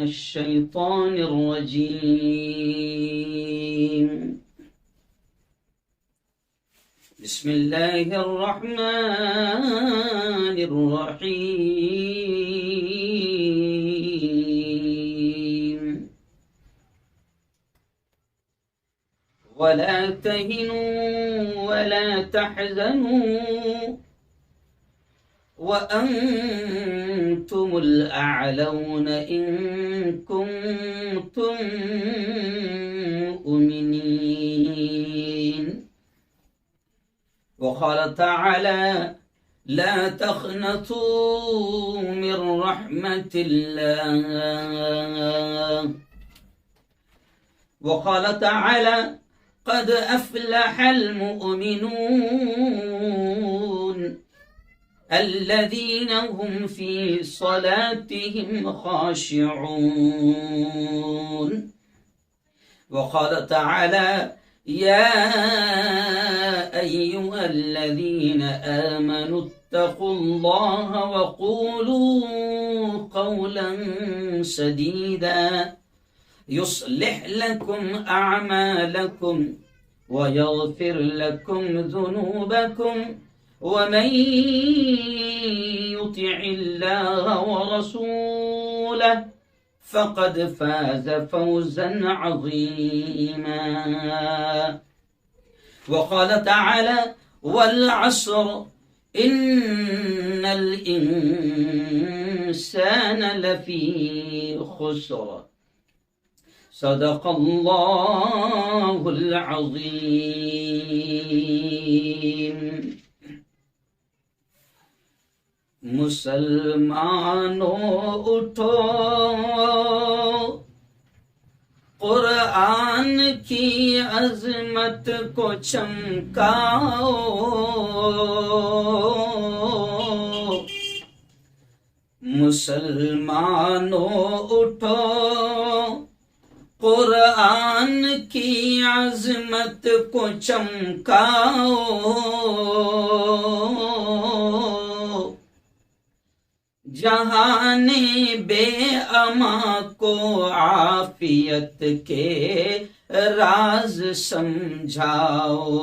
الشيطان الرجيم. بسم الله الرحمن الرحيم. ولا تهنوا ولا تحزنوا وأنتم الأعلون إن كنتم مؤمنين. وقال تعالى: لا تقنطوا من رحمة الله. وقال تعالى: قد أفلح المؤمنون الذين هم في صلاتهم خاشعون. وقال تعالى: يا أيها الذين آمنوا اتقوا الله وقولوا قولا سديدا يصلح لكم أعمالكم ويغفر لكم ذنوبكم ومن يطع الله ورسوله فقد فاز فوزا عظيما. وقال تعالى: والعصر إن الإنسان لفي خسر. صدق الله العظيم. مسلمانوں اٹھو، قرآن کی عظمت کو چمکاؤ، مسلمانوں اٹھو، قرآن کی عظمت کو چمکاؤ، جہان بے اما کو عافیت کے راز سمجھاؤ،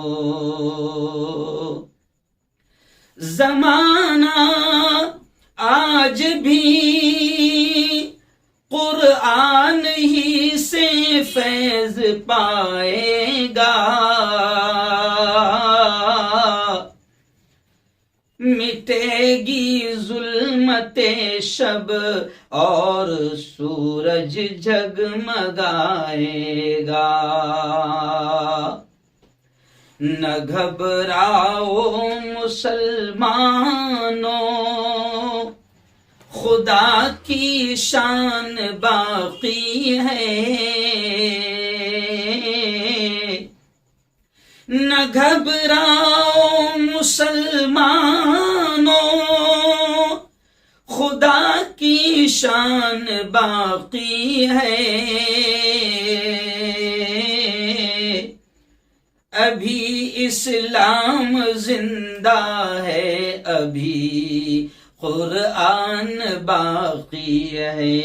زمانہ آج بھی قرآن ہی سے فیض پائے گا، مٹے گی ظلمت شب اور سورج جگمگائے گا، نہ گھبراؤ مسلمانوں، خدا کی شان باقی ہے، نہ گھبراؤ مسلمانوں، خدا کی شان باقی ہے، ابھی اسلام زندہ ہے، ابھی قرآن باقی ہے۔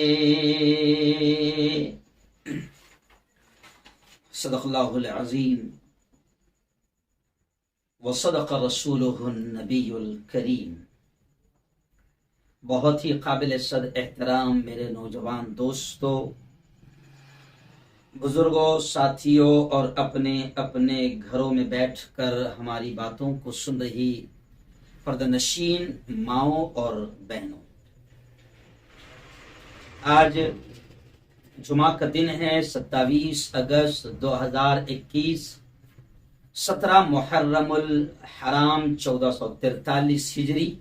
صدق اللہ العظیم وصدق رسولہ النبی الکریم۔ بہت ہی قابل صد احترام میرے نوجوان دوستوں، بزرگوں، ساتھیوں اور اپنے اپنے گھروں میں بیٹھ کر ہماری باتوں کو سن رہی پردہ نشین ماؤں اور بہنوں، آج جمعہ کا دن ہے 27 اگست 2021، 17 محرم الحرام 1443 ہجری۔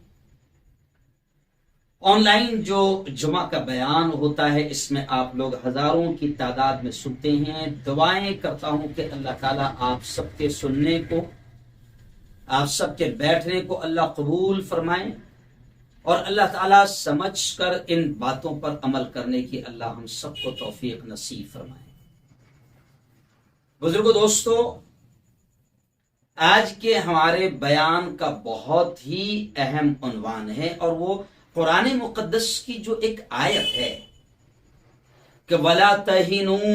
آن لائن جو جمعہ کا بیان ہوتا ہے، اس میں آپ لوگ ہزاروں کی تعداد میں سنتے ہیں۔ دعائیں کرتا ہوں کہ اللہ تعالیٰ آپ سب کے سننے کو، آپ سب کے بیٹھنے کو اللہ قبول فرمائیں، اور اللہ تعالیٰ سمجھ کر ان باتوں پر عمل کرنے کی اللہ ہم سب کو توفیق نصیب فرمائے۔ بزرگوں، دوستو، آج کے ہمارے بیان کا بہت ہی اہم عنوان ہے، اور وہ قرآن مقدس کی جو ایک آیت ہے، کہ وَلَا تَهِنُوا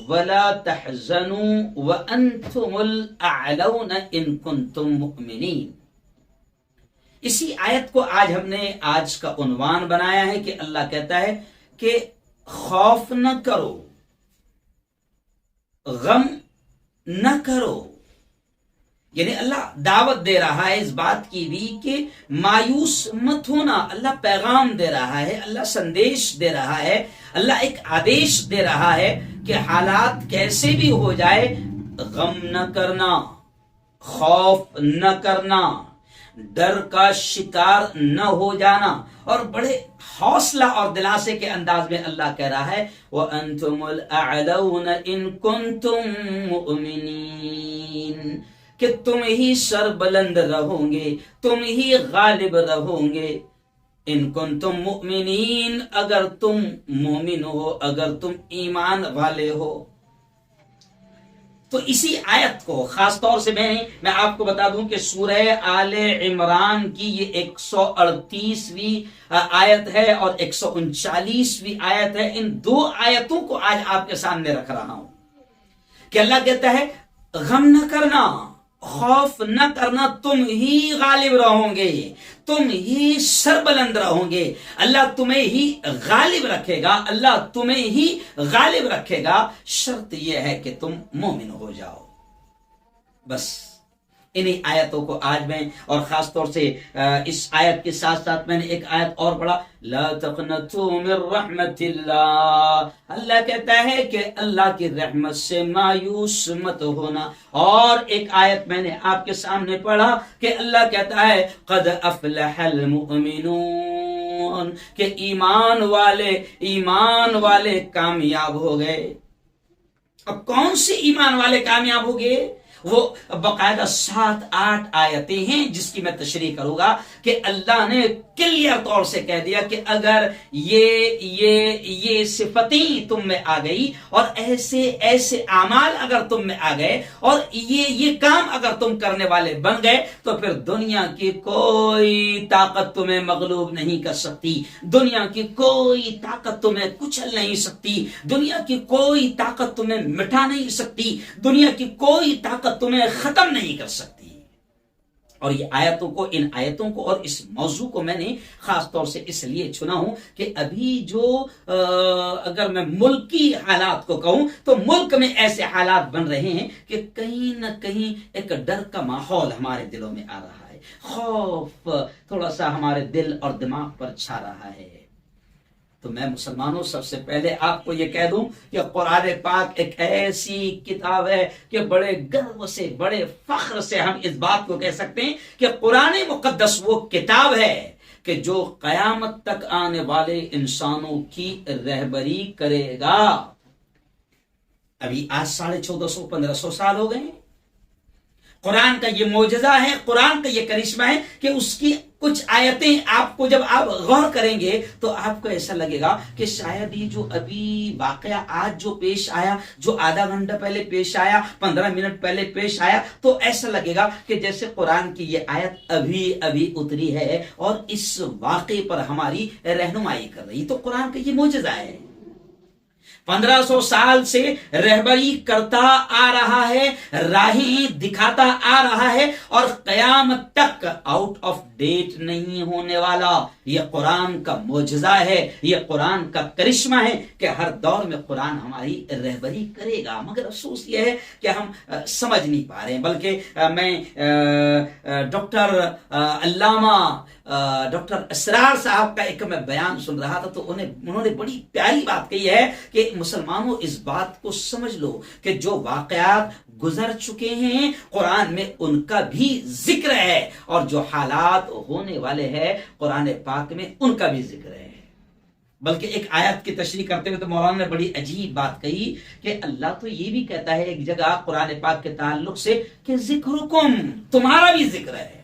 وَلَا تَحْزَنُوا وَأَنْتُمُ الْأَعْلَوْنَ إِن كُنتُم مُؤْمِنِينَ۔ اسی آیت کو آج ہم نے آج کا عنوان بنایا ہے کہ اللہ کہتا ہے کہ خوف نہ کرو، غم نہ کرو، یعنی اللہ دعوت دے رہا ہے اس بات کی بھی کہ مایوس مت ہونا۔ اللہ پیغام دے رہا ہے، اللہ سندیش دے رہا ہے، اللہ ایک آدیش دے رہا ہے کہ حالات کیسے بھی ہو جائے غم نہ کرنا، خوف نہ کرنا، ڈر کا شکار نہ ہو جانا۔ اور بڑے حوصلہ اور دلاسے کے انداز میں اللہ کہہ رہا ہے وَأَنْتُمُ الْأَعْلَوْنَ إِن كُنتُم مُؤْمِنِينَ، کہ تم ہی سر بلند رہو گے، تم ہی غالب رہو گے۔ ان کنتم مؤمنین، اگر تم مومن ہو، اگر تم ایمان والے ہو۔ تو اسی آیت کو خاص طور سے میں آپ کو بتا دوں کہ سورہ آل عمران کی یہ 138ویں آیت ہے اور 139ویں آیت ہے۔ ان دو آیتوں کو آج آپ کے سامنے رکھ رہا ہوں کہ اللہ کہتا ہے غم نہ کرنا، خوف نہ کرنا، تم ہی غالب رہو گے، تم ہی سربلند رہو گے، اللہ تمہیں ہی غالب رکھے گا، اللہ تمہیں ہی غالب رکھے گا، شرط یہ ہے کہ تم مومن ہو جاؤ۔ بس انہی آیتوں کو آج میں اور خاص طور سے اس آیت کے ساتھ ساتھ میں نے ایک آیت اور پڑھا، لا تقنطوا من رحمت اللہ، اللہ کہتا ہے کہ اللہ کی رحمت سے مایوس مت ہونا۔ اور ایک آیت میں نے آپ کے سامنے پڑھا کہ اللہ کہتا ہے قد افلح المؤمنون، کہ ایمان والے کامیاب ہو گئے۔ اب کون سے ایمان والے کامیاب ہو گئے؟ وہ باقاعدہ 7-8 آیتیں ہیں جس کی میں تشریح کروں گا کہ اللہ نے کلیئر طور سے کہہ دیا کہ اگر یہ صفتیں تم میں آ گئی اور ایسے اعمال اگر تم میں آ گئے اور یہ کام اگر تم کرنے والے بن گئے تو پھر دنیا کی کوئی طاقت تمہیں مغلوب نہیں کر سکتی، دنیا کی کوئی طاقت تمہیں کچل نہیں سکتی، دنیا کی کوئی طاقت تمہیں مٹا نہیں سکتی، دنیا کی کوئی طاقت تمہیں ختم نہیں کر سکتی۔ اور یہ ان آیتوں کو اور اس موضوع کو میں نے خاص طور سے اس لیے چنا ہوں کہ ابھی جو اگر میں ملکی حالات کو کہوں تو ملک میں ایسے حالات بن رہے ہیں کہ کہیں نہ کہیں ایک ڈر کا ماحول ہمارے دلوں میں آ رہا ہے، خوف تھوڑا سا ہمارے دل اور دماغ پر چھا رہا ہے۔ تو میں مسلمانوں سب سے پہلے آپ کو یہ کہہ دوں کہ قرآن پاک ایک ایسی کتاب ہے کہ بڑے گرو سے، بڑے فخر سے ہم اس بات کو کہہ سکتے ہیں کہ قرآن مقدس وہ کتاب ہے کہ جو قیامت تک آنے والے انسانوں کی رہبری کرے گا۔ ابھی آج 1450-1500 سال ہو گئے ہیں۔ قرآن کا یہ معجزہ ہے، قرآن کا یہ کرشمہ ہے کہ اس کی کچھ آیتیں آپ کو جب آپ غور کریں گے تو آپ کو ایسا لگے گا کہ شاید یہ جو ابھی واقعہ آج جو پیش آیا، جو آدھا گھنٹہ پہلے پیش آیا، 15 منٹ پہلے پیش آیا، تو ایسا لگے گا کہ جیسے قرآن کی یہ آیت ابھی اتری ہے اور اس واقعے پر ہماری رہنمائی کر رہی۔ تو قرآن کا یہ معجزہ ہے، 1500 سال سے رہبری کرتا آ رہا ہے، راہیں دکھاتا آ رہا ہے اور قیامت تک آؤٹ آف ڈیٹ نہیں ہونے والا یہ قرآن کا معجزہ ہے، یہ قرآن کا کرشمہ ہے کہ ہر دور میں قرآن ہماری رہبری کرے گا۔ مگر افسوس یہ ہے کہ ہم سمجھ نہیں پا رہے ہیں۔ بلکہ میں ڈاکٹر علامہ ڈاکٹر اسرار صاحب کا ایک میں بیان سن رہا تھا تو انہوں نے بڑی پیاری بات کہی ہے کہ مسلمانوں اس بات کو سمجھ لو کہ جو واقعات گزر چکے ہیں قرآن میں ان کا بھی ذکر ہے اور جو حالات ہونے والے ہیں قرآن پاک میں ان کا بھی ذکر ہے۔ بلکہ ایک آیت کی تشریح کرتے ہوئے تو مولانا نے بڑی عجیب بات کہی کہ اللہ تو یہ بھی کہتا ہے ایک جگہ قرآن پاک کے تعلق سے کہ ذکرکم، تمہارا بھی ذکر ہے،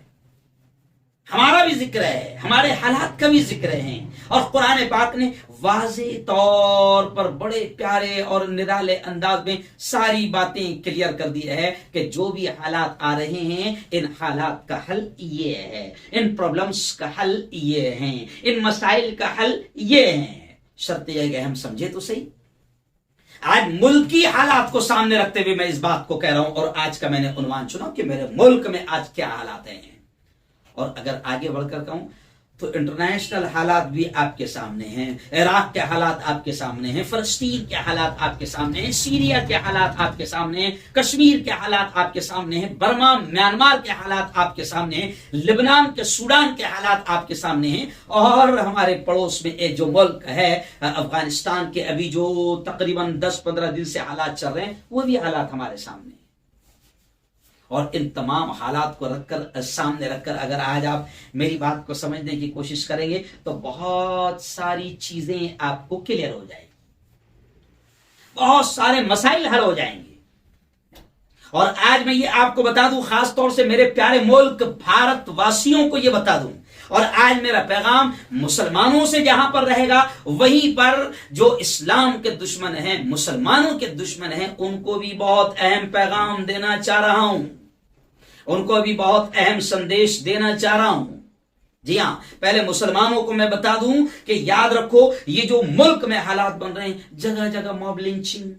ہمارا بھی ذکر ہے، ہمارے حالات کا بھی ذکر ہے۔ اور قرآن پاک نے واضح طور پر بڑے پیارے اور نرالے انداز میں ساری باتیں کلیئر کر دی ہے کہ جو بھی حالات آ رہے ہیں ان حالات کا حل یہ ہے، ان پرابلمز کا حل یہ ہیں، ان مسائل کا حل یہ ہیں۔ شرط یہ ہے کہ ہم سمجھے تو صحیح، آج ملکی حالات کو سامنے رکھتے ہوئے میں اس بات کو کہہ رہا ہوں، اور آج کا میں نے عنوان چنا کہ میرے ملک میں آج کیا حالات ہیں۔ اور اگر آگے بڑھ کر کہوں تو انٹرنیشنل حالات بھی آپ کے سامنے ہیں، عراق کے حالات آپ کے سامنے ہیں، فلسطین کے حالات آپ کے سامنے ہیں، سیریا کے حالات آپ کے سامنے ہیں، کشمیر کے حالات آپ کے سامنے ہیں، برما میانمار کے حالات آپ کے سامنے ہیں، لبنان کے سوڈان کے حالات آپ کے سامنے ہیں، اور ہمارے پڑوس میں ایک جو ملک ہے افغانستان کے، ابھی جو تقریباً 10-15 دن سے حالات چل رہے ہیں، وہ بھی حالات ہمارے سامنے ہیں۔ اور ان تمام حالات کو رکھ کر سامنے رکھ کر اگر آج آپ میری بات کو سمجھنے کی کوشش کریں گے تو بہت ساری چیزیں آپ کو کلیئر ہو جائیں گی، بہت سارے مسائل حل ہو جائیں گے۔ اور آج میں یہ آپ کو بتا دوں، خاص طور سے میرے پیارے ملک بھارت واسیوں کو یہ بتا دوں، اور آج میرا پیغام مسلمانوں سے جہاں پر رہے گا، وہیں پر جو اسلام کے دشمن ہیں، مسلمانوں کے دشمن ہیں، ان کو بھی بہت اہم پیغام دینا چاہ رہا ہوں، ان کو بھی بہت اہم سندیش دینا چاہ رہا ہوں۔ جی ہاں، پہلے مسلمانوں کو میں بتا دوں کہ یاد رکھو، یہ جو ملک میں حالات بن رہے ہیں، جگہ جگہ موب لنچنگ،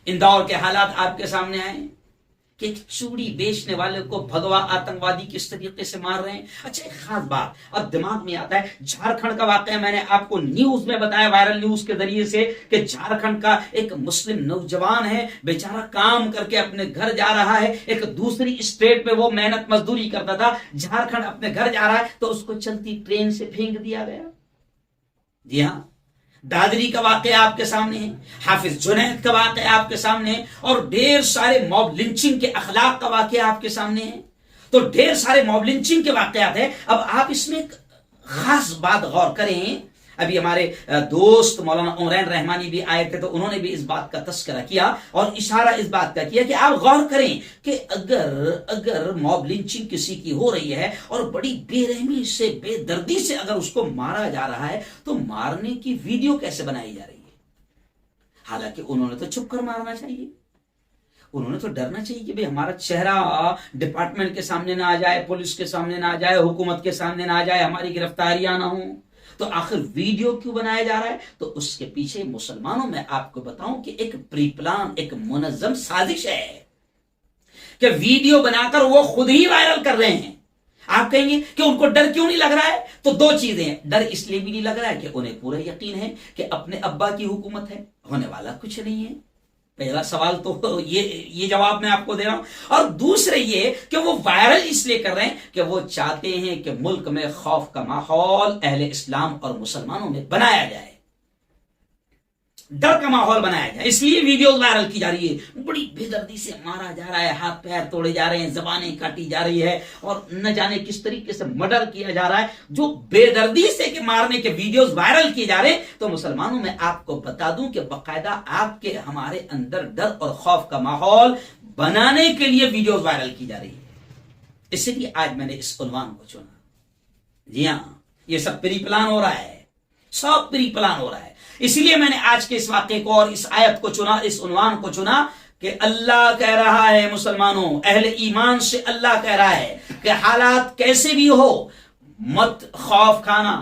اندور کے حالات آپ کے سامنے آئے کہ ایک چوڑی بیچنے والے کو بھگوا آتنکوادی کس طریقے سے مار رہے ہیں۔ اچھا، ایک خاص بات اب دماغ میں آتا ہے، جھارکھنڈ کا واقعہ میں نے آپ کو نیوز میں بتایا، وائرل نیوز کے ذریعے سے، کہ جھارکھنڈ کا ایک مسلم نوجوان ہے، بیچارہ کام کر کے اپنے گھر جا رہا ہے، ایک دوسری اسٹیٹ میں وہ محنت مزدوری کرتا تھا، جھارکھنڈ اپنے گھر جا رہا ہے تو اس کو چلتی ٹرین سے پھینک دیا گیا۔ جی ہاں، دادری کا واقعہ آپ کے سامنے ہے، حافظ جنید کا واقعہ آپ کے سامنے ہے، اور ڈھیر سارے موب لنچنگ کے اخلاق کا واقعہ آپ کے سامنے ہے۔ تو ڈھیر سارے موب لنچنگ کے واقعات ہیں۔ اب آپ اس میں ایک خاص بات غور کریں، ابھی ہمارے دوست مولانا عمران رحمانی بھی آئے تھے تو انہوں نے بھی اس بات کا تذکرہ کیا اور اشارہ اس بات کا کیا کہ آپ غور کریں کہ اگر موب لنچنگ کسی کی ہو رہی ہے اور بڑی بے رحمی سے، بے دردی سے اگر اس کو مارا جا رہا ہے، تو مارنے کی ویڈیو کیسے بنائی جا رہی ہے؟ حالانکہ انہوں نے تو چھپ کر مارنا چاہیے، انہوں نے تو ڈرنا چاہیے کہ ہمارا چہرہ ڈپارٹمنٹ کے سامنے نہ آ جائے، پولیس کے سامنے نہ آ جائے، حکومت کے سامنے نہ آ جائے، ہماری گرفتاریاں نہ ہوں۔ تو آخر ویڈیو کیوں بنایا جا رہا ہے؟ تو اس کے پیچھے مسلمانوں میں آپ کو بتاؤں کہ ایک پری پلان، ایک منظم سازش ہے کہ ویڈیو بنا کر وہ خود ہی وائرل کر رہے ہیں۔ آپ کہیں گے کہ ان کو ڈر کیوں نہیں لگ رہا ہے؟ تو دو چیزیں ہیں، ڈر اس لیے بھی نہیں لگ رہا ہے کہ انہیں پورا یقین ہے کہ اپنے ابا کی حکومت ہے، ہونے والا کچھ نہیں ہے۔ پہلا سوال تو یہ جواب میں آپ کو دے رہا ہوں، اور دوسرے یہ کہ وہ وائرل اس لیے کر رہے ہیں کہ وہ چاہتے ہیں کہ ملک میں خوف کا ماحول اہل اسلام اور مسلمانوں میں بنایا جائے، ڈر کا ماحول بنایا جائے، اس لیے ویڈیوز وائرل کی جا رہی ہے۔ بڑی بے دردی سے مارا جا رہا ہے، ہاتھ پیر توڑے جا رہے ہیں، زبانیں کاٹی جا رہی ہے، اور نہ جانے کس طریقے سے مرڈر کیا جا رہا ہے، جو بے دردی سے کہ مارنے کے ویڈیوز وائرل کیے جا رہے ہیں۔ تو مسلمانوں میں آپ کو بتا دوں کہ باقاعدہ آپ کے ہمارے اندر ڈر اور خوف کا ماحول بنانے کے لیے ویڈیوز وائرل کی جا رہی ہے۔ اس لیے آج میں نے اس عنوان کو چنا۔ جی ہاں، یہ سب پری پلان ہو رہا ہے، سب پری پلان ہو رہا ہے۔ اسی لیے میں نے آج کے اس واقعے کو اور اس آیت کو چنا، اس عنوان کو چنا کہ اللہ کہہ رہا ہے مسلمانوں، اہل ایمان سے اللہ کہہ رہا ہے کہ حالات کیسے بھی ہو، مت خوف کھانا،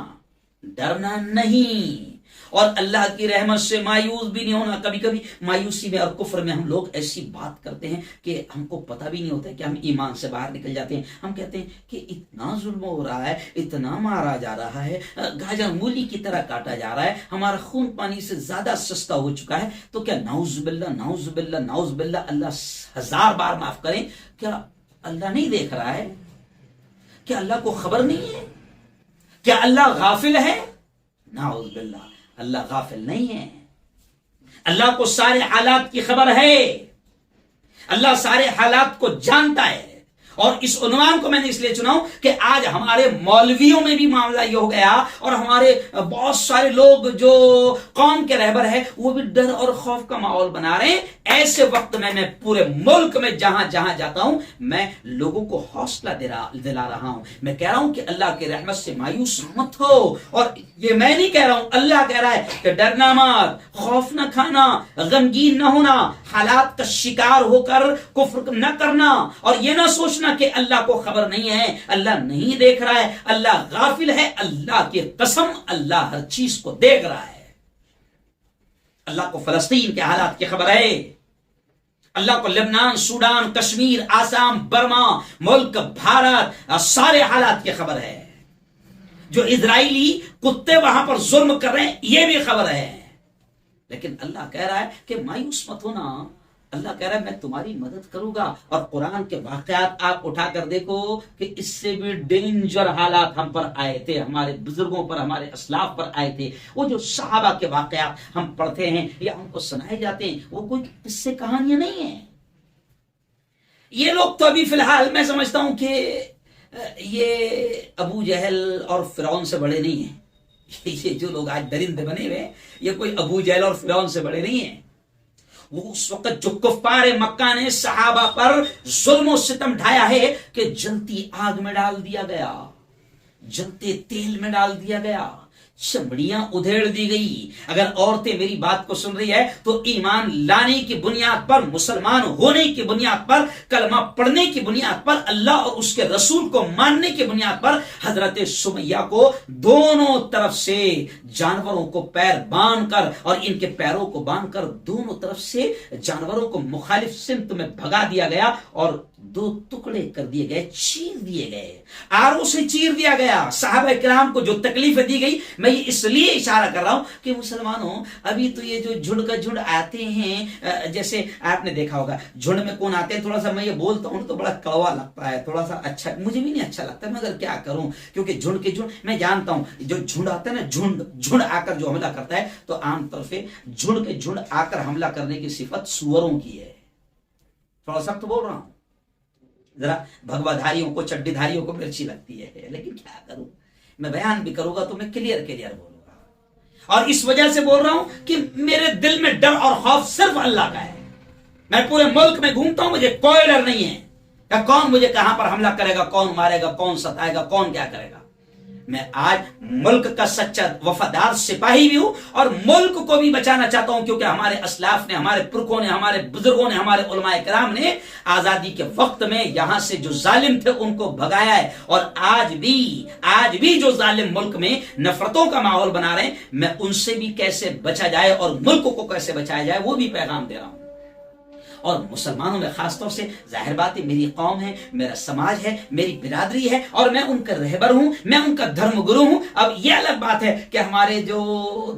ڈرنا نہیں، اور اللہ کی رحمت سے مایوس بھی نہیں ہونا۔ کبھی کبھی مایوسی میں اور کفر میں ہم لوگ ایسی بات کرتے ہیں کہ ہم کو پتہ بھی نہیں ہوتا کہ ہم ایمان سے باہر نکل جاتے ہیں۔ ہم کہتے ہیں کہ اتنا ظلم ہو رہا ہے، اتنا مارا جا رہا ہے، گاجر مولی کی طرح کاٹا جا رہا ہے، ہمارا خون پانی سے زیادہ سستا ہو چکا ہے، تو کیا نعوذ باللہ نعوذ باللہ نعوذ باللہ، اللہ 1000 بار معاف کریں، کیا اللہ نہیں دیکھ رہا ہے؟ کیا اللہ کو خبر نہیں ہے؟ کیا اللہ غافل ہے؟ نعوذ باللہ، اللہ غافل نہیں ہے، اللہ کو سارے حالات کی خبر ہے، اللہ سارے حالات کو جانتا ہے۔ اور اس عنوان کو میں نے اس لیے چنا ہوں کہ آج ہمارے مولویوں میں بھی معاملہ یہ ہو گیا، اور ہمارے بہت سارے لوگ جو قوم کے رہبر ہیں وہ بھی ڈر اور خوف کا ماحول بنا رہے ہیں۔ ایسے وقت میں پورے ملک میں جہاں جہاں جاتا ہوں میں لوگوں کو حوصلہ دلا رہا ہوں، میں کہہ رہا ہوں کہ اللہ کی رحمت سے مایوس مت ہو، اور یہ میں نہیں کہہ رہا ہوں، اللہ کہہ رہا ہے کہ ڈرنا مت، خوف نہ کھانا، غمگین نہ ہونا، حالات کا شکار ہو کر کفر نہ کرنا، اور یہ نہ سوچنا کہ اللہ کو خبر نہیں ہے، اللہ نہیں دیکھ رہا ہے، اللہ غافل ہے۔ اللہ کی قسم، اللہ ہر چیز کو دیکھ رہا ہے۔ اللہ کو فلسطین کے حالات کی خبر ہے، اللہ کو لبنان، سوڈان، کشمیر، آسام، برما، ملک بھارت، سارے حالات کی خبر ہے، جو اسرائیلی کتے وہاں پر ظلم کر رہے ہیں یہ بھی خبر ہے۔ لیکن اللہ کہہ رہا ہے کہ مایوس مت ہونا، اللہ کہہ رہا ہے میں تمہاری مدد کروں گا۔ اور قرآن کے واقعات آپ اٹھا کر دیکھو کہ اس سے بھی ڈینجر حالات ہم پر آئے تھے، ہمارے بزرگوں پر، ہمارے اسلاف پر آئے تھے۔ وہ جو صحابہ کے واقعات ہم پڑھتے ہیں یا ہم کو سنائے جاتے ہیں وہ کوئی قصے کہانیاں نہیں ہیں۔ یہ لوگ تو ابھی فی الحال میں سمجھتا ہوں کہ یہ ابو جہل اور فرعون سے بڑے نہیں ہیں۔ یہ جو لوگ آج درندے بنے ہوئے ہیں یہ کوئی ابو جہل اور فرعون سے بڑے نہیں ہیں۔ وہ اس وقت جو کفار مکہ نے صحابہ پر ظلم و ستم ڈھایا ہے کہ جلتی آگ میں ڈال دیا گیا، جلتے تیل میں ڈال دیا گیا، چمڑیاں ادھیڑ دی گئی۔ اگر عورتیں میری بات کو سن رہی ہے تو ایمان لانے کی بنیاد پر، مسلمان ہونے کی بنیاد پر، کلمہ پڑھنے کی بنیاد پر، اللہ اور اس کے رسول کو ماننے کی بنیاد پر حضرت سمیہ کو دونوں طرف سے جانوروں کو پیر باندھ کر اور ان کے پیروں کو باندھ کر دونوں طرف سے جانوروں کو مخالف سمت میں بھگا دیا گیا اور دو ٹکڑے کر دیے گئے، چیر دیے گئے، آروں سے چیر دیا گیا۔ صحابہ کرام کو جو تکلیفیں دی گئی، میں یہ اس لیے اشارہ کر رہا ہوں کہ مسلمانوں ابھی تو یہ جو جھنڈ کا جھنڈ آتے ہیں، جیسے آپ نے دیکھا ہوگا جھنڈ میں کون آتے ہیں، تھوڑا سا میں یہ بولتا ہوں تو بڑا کڑوا لگتا ہے، تھوڑا سا اچھا مجھے بھی نہیں اچھا لگتا، مگر کیا کروں، کیونکہ جھنڈ کے جھنڈ میں جانتا ہوں جو جھنڈ آتا ہے نا، جھنڈ آ کر جو حملہ کرتا ہے تو عام طور پہ جھنڈ کے جھنڈ آ کر حملہ کرنے کی صفت سوروں کی ہے۔ تھوڑا سخت بول رہا ہوں، ذرا بھگوا دھاریوں کو، چڈی دھاریوں کو مرچی لگتی ہے، لیکن کیا کروں، میں بیان بھی کروں گا تو میں کلیئر بولوں گا۔ اور اس وجہ سے بول رہا ہوں کہ میرے دل میں ڈر اور خوف صرف اللہ کا ہے۔ میں پورے ملک میں گھومتا ہوں، مجھے کوئی ڈر نہیں ہے کہ کون مجھے کہاں پر حملہ کرے گا، کون مارے گا، کون ستائے گا، کون کیا کرے گا۔ میں آج ملک کا سچا وفادار سپاہی بھی ہوں اور ملک کو بھی بچانا چاہتا ہوں، کیونکہ ہمارے اسلاف نے، ہمارے پرکھوں نے، ہمارے بزرگوں نے، ہمارے علماء کرام نے آزادی کے وقت میں یہاں سے جو ظالم تھے ان کو بھگایا ہے، اور آج بھی جو ظالم ملک میں نفرتوں کا ماحول بنا رہے ہیں، میں ان سے بھی کیسے بچا جائے اور ملک کو کیسے بچایا جائے وہ بھی پیغام دے رہا ہوں۔ اور مسلمانوں میں خاص طور سے ظاہر بات ہے میری قوم ہے، میرا سماج ہے، میری برادری ہے اور میں ان کا رہبر ہوں، میں ان کا دھرم گرو ہوں۔ اب یہ الگ بات ہے کہ ہمارے جو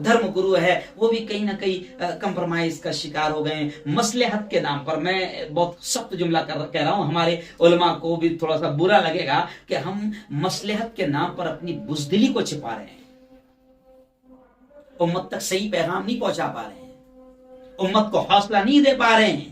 دھرم گرو ہے وہ بھی کہیں نہ کہیں کمپرومائز کا شکار ہو گئے ہیں مصلحت کے نام پر۔ میں بہت سخت جملہ کہہ رہا ہوں، ہمارے علماء کو بھی تھوڑا سا برا لگے گا کہ ہم مصلحت کے نام پر اپنی بزدلی کو چھپا رہے ہیں، امت تک صحیح پیغام نہیں پہنچا پا رہے ہیں، امت کو حوصلہ نہیں دے پا رہے ہیں،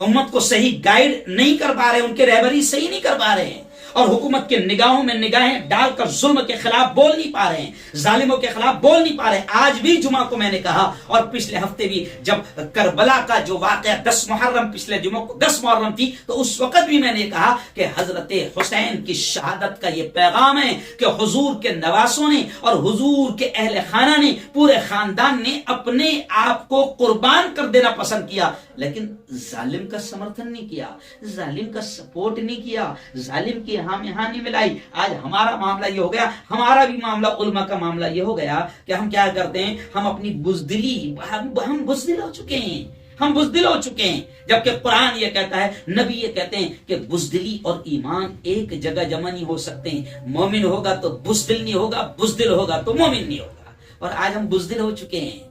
امت کو صحیح گائیڈ نہیں کر پا رہے ہیں، ان کے رہبری صحیح نہیں کر پا رہے ہیں، اور حکومت کے نگاہوں میں نگاہیں ڈال کر ظلم کے خلاف بول نہیں پا رہے ہیں، ظالموں کے خلاف بول نہیں پا رہے ہیں۔ آج بھی جمعہ کو میں نے کہا، اور پچھلے ہفتے بھی جب کربلا کا جو واقعہ 10 محرم، پچھلے جمعہ کو 10 محرم تھی، تو اس وقت بھی میں نے کہا کہ حضرت حسین کی شہادت کا یہ پیغام ہے کہ حضور کے نواسوں نے اور حضور کے اہل خانہ نے، پورے خاندان نے اپنے آپ کو قربان کر دینا پسند کیا، لیکن ظالم کا سمرتھن نہیں کیا، ظالم کا سپورٹ نہیں کیا، ظالم کی ہاں نہیں ملائی۔ آج ہمارا معاملہ یہ ہو گیا، ہمارا بھی معاملہ، علماء کا معاملہ یہ ہو گیا کہ ہم کیا کرتے ہیں، ہم اپنی بزدلی، ہم بزدل ہو چکے ہیں، ہم بزدل ہو چکے ہیں، جبکہ قرآن یہ کہتا ہے، نبی یہ کہتے ہیں کہ بزدلی اور ایمان ایک جگہ جمع نہیں ہو سکتے ہیں، مومن ہوگا تو بزدل نہیں ہوگا، بزدل ہوگا تو مومن نہیں ہوگا۔ اور آج ہم بزدل ہو چکے ہیں،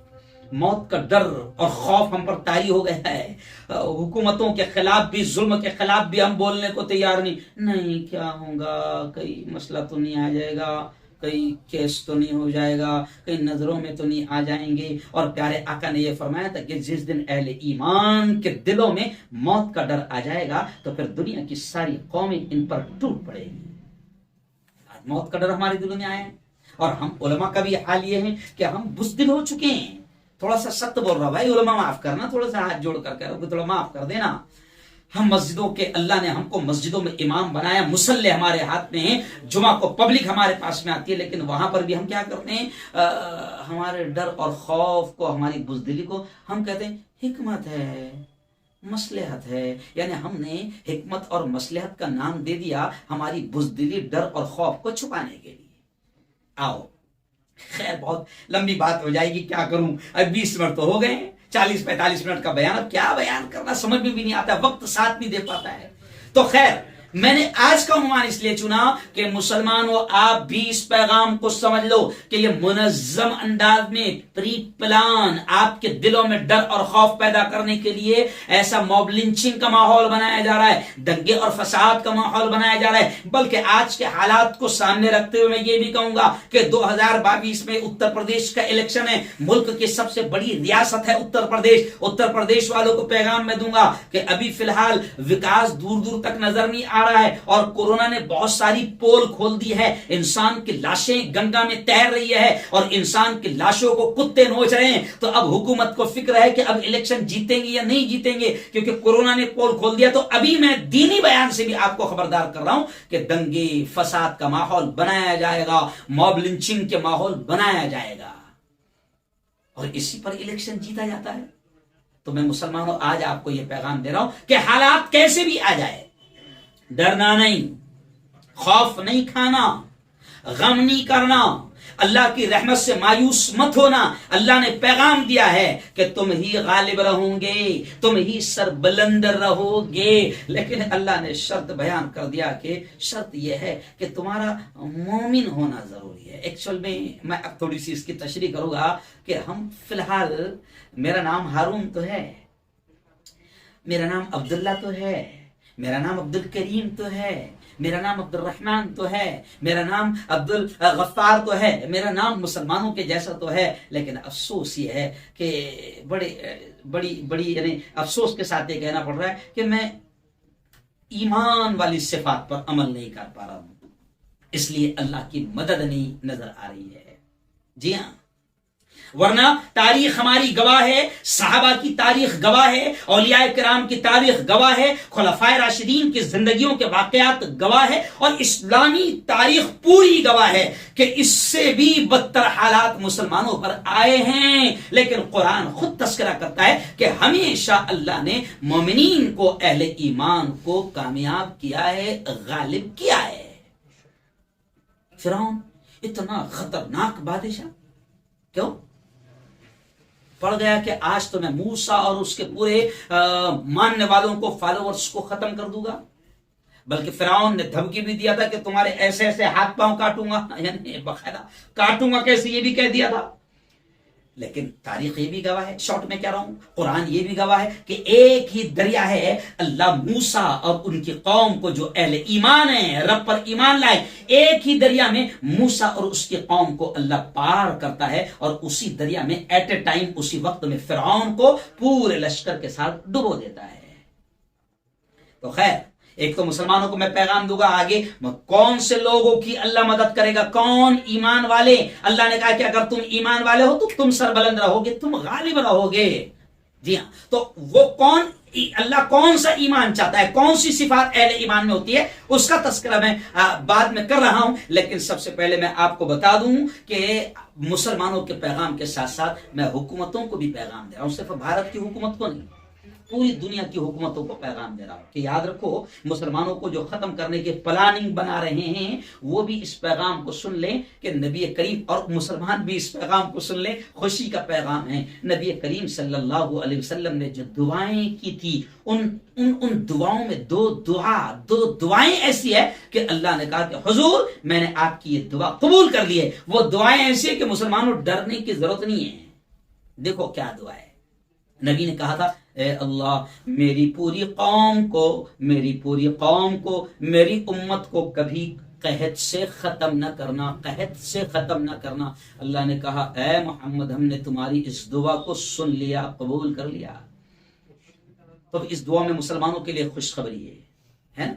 موت کا ڈر اور خوف ہم پر طاری ہو گیا ہے، حکومتوں کے خلاف بھی، ظلم کے خلاف بھی ہم بولنے کو تیار نہیں، کیا ہوگا، کئی مسئلہ تو نہیں آ جائے گا، کئی کیس تو نہیں ہو جائے گا، کئی نظروں میں تو نہیں آ جائیں گے۔ اور پیارے آقا نے یہ فرمایا تھا کہ جس دن اہل ایمان کے دلوں میں موت کا ڈر آ جائے گا تو پھر دنیا کی ساری قومیں ان پر ٹوٹ پڑے گی۔ آج موت کا ڈر ہمارے دلوں میں آیا ہے، اور ہم علماء کا بھی حال یہ ہے کہ ہم بزدل ہو چکے ہیں۔ تھوڑا سا سخت بول رہا بھائی، علماء معاف کرنا، تھوڑا سا ہاتھ جوڑ کر کہہ تھوڑا معاف کر دینا۔ ہم مسجدوں کے، اللہ نے ہم کو مسجدوں میں امام بنایا، مصلی ہمارے ہاتھ میں ہیں، جمعہ کو پبلک ہمارے پاس میں آتی ہے، لیکن وہاں پر بھی ہم کیا کرتے ہیں، ہمارے ڈر اور خوف کو، ہماری بزدلی کو ہم کہتے ہیں حکمت ہے، مصلحت ہے، یعنی ہم نے حکمت اور مصلحت کا نام دے دیا ہماری بزدلی، ڈر اور خوف کو چھپانے کے لیے۔ آؤ خیر بہت لمبی بات ہو جائے گی، کیا کروں، اب 20 منٹ تو ہو گئے ہیں، 40-45 منٹ کا بیان، اب کیا بیان کرنا سمجھ میں بھی نہیں آتا، وقت ساتھ نہیں دے پاتا ہے۔ تو خیر میں نے آج کا عنوان اس لیے چنا کہ مسلمانوں آپ بھی اس پیغام کو سمجھ لو کہ یہ منظم انداز میں پری پلان آپ کے دلوں میں ڈر اور خوف پیدا کرنے کے لیے ایسا موب لنچنگ کا ماحول بنایا جا رہا ہے، دنگے اور فساد کا ماحول بنایا جا رہا ہے۔ بلکہ آج کے حالات کو سامنے رکھتے ہوئے میں یہ بھی کہوں گا کہ 2022 میں اتر پردیش کا الیکشن ہے، ملک کی سب سے بڑی ریاست ہے اتر پردیش۔ اتر پردیش والوں کو پیغام میں دوں گا کہ ابھی فی الحال وکاس دور دور تک نظر نہیں آ رہا ہے، اور کورونا نے بہت ساری پول کھول دی ہے، انسان کی لاشیں گنگا میں تیر رہی ہے اور انسان کی لاشوں کو کتے نوچ رہے ہیں۔ تو اب حکومت کو فکر ہے کہ اب الیکشن جیتیں گے یا نہیں جیتیں گے، کیونکہ کورونا نے پول کھول دیا۔ تو ابھی میں دینی بیان سے بھی آپ کو خبردار کر رہا ہوں کہ دنگے فساد کا ماحول بنایا جائے گا، موب لنچنگ کے ماحول بنایا جائے گا، اور اسی پر الیکشن جیتا جاتا ہے۔ تو میں مسلمانوں آج آپ کو یہ پیغام دے رہا ہوں کہ حالات کیسے بھی آ جائے، ڈرنا نہیں، خوف نہیں کھانا، غم نہیں کرنا، اللہ کی رحمت سے مایوس مت ہونا۔ اللہ نے پیغام دیا ہے کہ تم ہی غالب رہو گے، تم ہی سربلند رہو گے، لیکن اللہ نے شرط بیان کر دیا کہ شرط یہ ہے کہ تمہارا مومن ہونا ضروری ہے۔ ایکچول میں اب تھوڑی سی اس کی تشریح کروں گا کہ ہم فی الحال، میرا نام ہارون تو ہے، میرا نام عبداللہ تو ہے، میرا نام عبد الکریم تو ہے، میرا نام عبد الرحمن تو ہے، میرا نام عبد الغفار تو ہے، میرا نام مسلمانوں کے جیسا تو ہے، لیکن افسوس یہ ہے کہ بڑی یعنی افسوس کے ساتھ یہ کہنا پڑ رہا ہے کہ میں ایمان والی صفات پر عمل نہیں کر پا رہا ہوں، اس لیے اللہ کی مدد نہیں نظر آ رہی ہے۔ جی ہاں، ورنہ تاریخ ہماری گواہ ہے، صحابہ کی تاریخ گواہ ہے، اولیاء کرام کی تاریخ گواہ ہے، خلفائے راشدین کی زندگیوں کے واقعات گواہ ہے، اور اسلامی تاریخ پوری گواہ ہے کہ اس سے بھی بدتر حالات مسلمانوں پر آئے ہیں۔ لیکن قرآن خود تذکرہ کرتا ہے کہ ہمیشہ اللہ نے مومنین کو، اہل ایمان کو کامیاب کیا ہے، غالب کیا ہے۔ فرعون اتنا خطرناک بادشاہ کیوں پڑ گیا کہ آج تو میں موسیٰ اور اس کے پورے ماننے والوں کو، فالوورز کو ختم کر دوں گا۔ بلکہ فرعون نے دھمکی بھی دیا تھا کہ تمہارے ایسے ایسے ہاتھ پاؤں کاٹوں گا، یعنی باقاعدہ کاٹوں گا کیسے یہ بھی کہہ دیا تھا۔ لیکن تاریخ یہ بھی گواہ ہے، شارٹ میں کہہ رہا ہوں، قرآن یہ بھی گواہ ہے کہ ایک ہی دریا ہے، اللہ موسیٰ اور ان کی قوم کو جو اہل ایمان ہیں، رب پر ایمان لائے، ایک ہی دریا میں موسیٰ اور اس کی قوم کو اللہ پار کرتا ہے، اور اسی دریا میں ایٹ اے ٹائم، اسی وقت میں فرعون کو پورے لشکر کے ساتھ ڈبو دیتا ہے۔ تو خیر، ایک تو مسلمانوں کو میں پیغام دوں گا آگے کون سے لوگوں کی اللہ مدد کرے گا، کون ایمان والے۔ اللہ نے کہا کہ اگر تم ایمان والے ہو تو تم سربلند رہو گے، تم غالب رہو گے۔ جی ہاں، تو وہ کون، اللہ کون سا ایمان چاہتا ہے، کون سی صفات اہل ایمان میں ہوتی ہے، اس کا تذکرہ میں بعد میں کر رہا ہوں۔ لیکن سب سے پہلے میں آپ کو بتا دوں کہ مسلمانوں کے پیغام کے ساتھ ساتھ میں حکومتوں کو بھی پیغام دے رہا ہوں، صرف بھارت کی حکومت کو نہیں، پوری دنیا کی حکومتوں کو پیغام دے رہا ہوں کہ یاد رکھو، مسلمانوں کو جو ختم کرنے کے پلاننگ بنا رہے ہیں وہ بھی اس پیغام کو سن لیں کہ نبی کریم، اور مسلمان بھی اس پیغام کو سن لیں، خوشی کا پیغام ہے۔ نبی کریم صلی اللہ علیہ وسلم نے جو دعائیں کی تھی، ان دعاؤں میں دو دعائیں ایسی ہے کہ اللہ نے کہا کہ حضور میں نے آپ کی یہ دعا قبول کر لی ہے۔ وہ دعائیں ایسی ہے کہ مسلمانوں ڈرنے کی ضرورت نہیں ہے۔ دیکھو کیا دعا ہے، نبی نے کہا تھا، اے اللہ میری پوری قوم کو، میری امت کو کبھی قحط سے ختم نہ کرنا۔ اللہ نے کہا اے محمد ہم نے تمہاری اس دعا کو سن لیا، قبول کر لیا۔ تو اس دعا میں مسلمانوں کے لیے خوشخبری ہے نا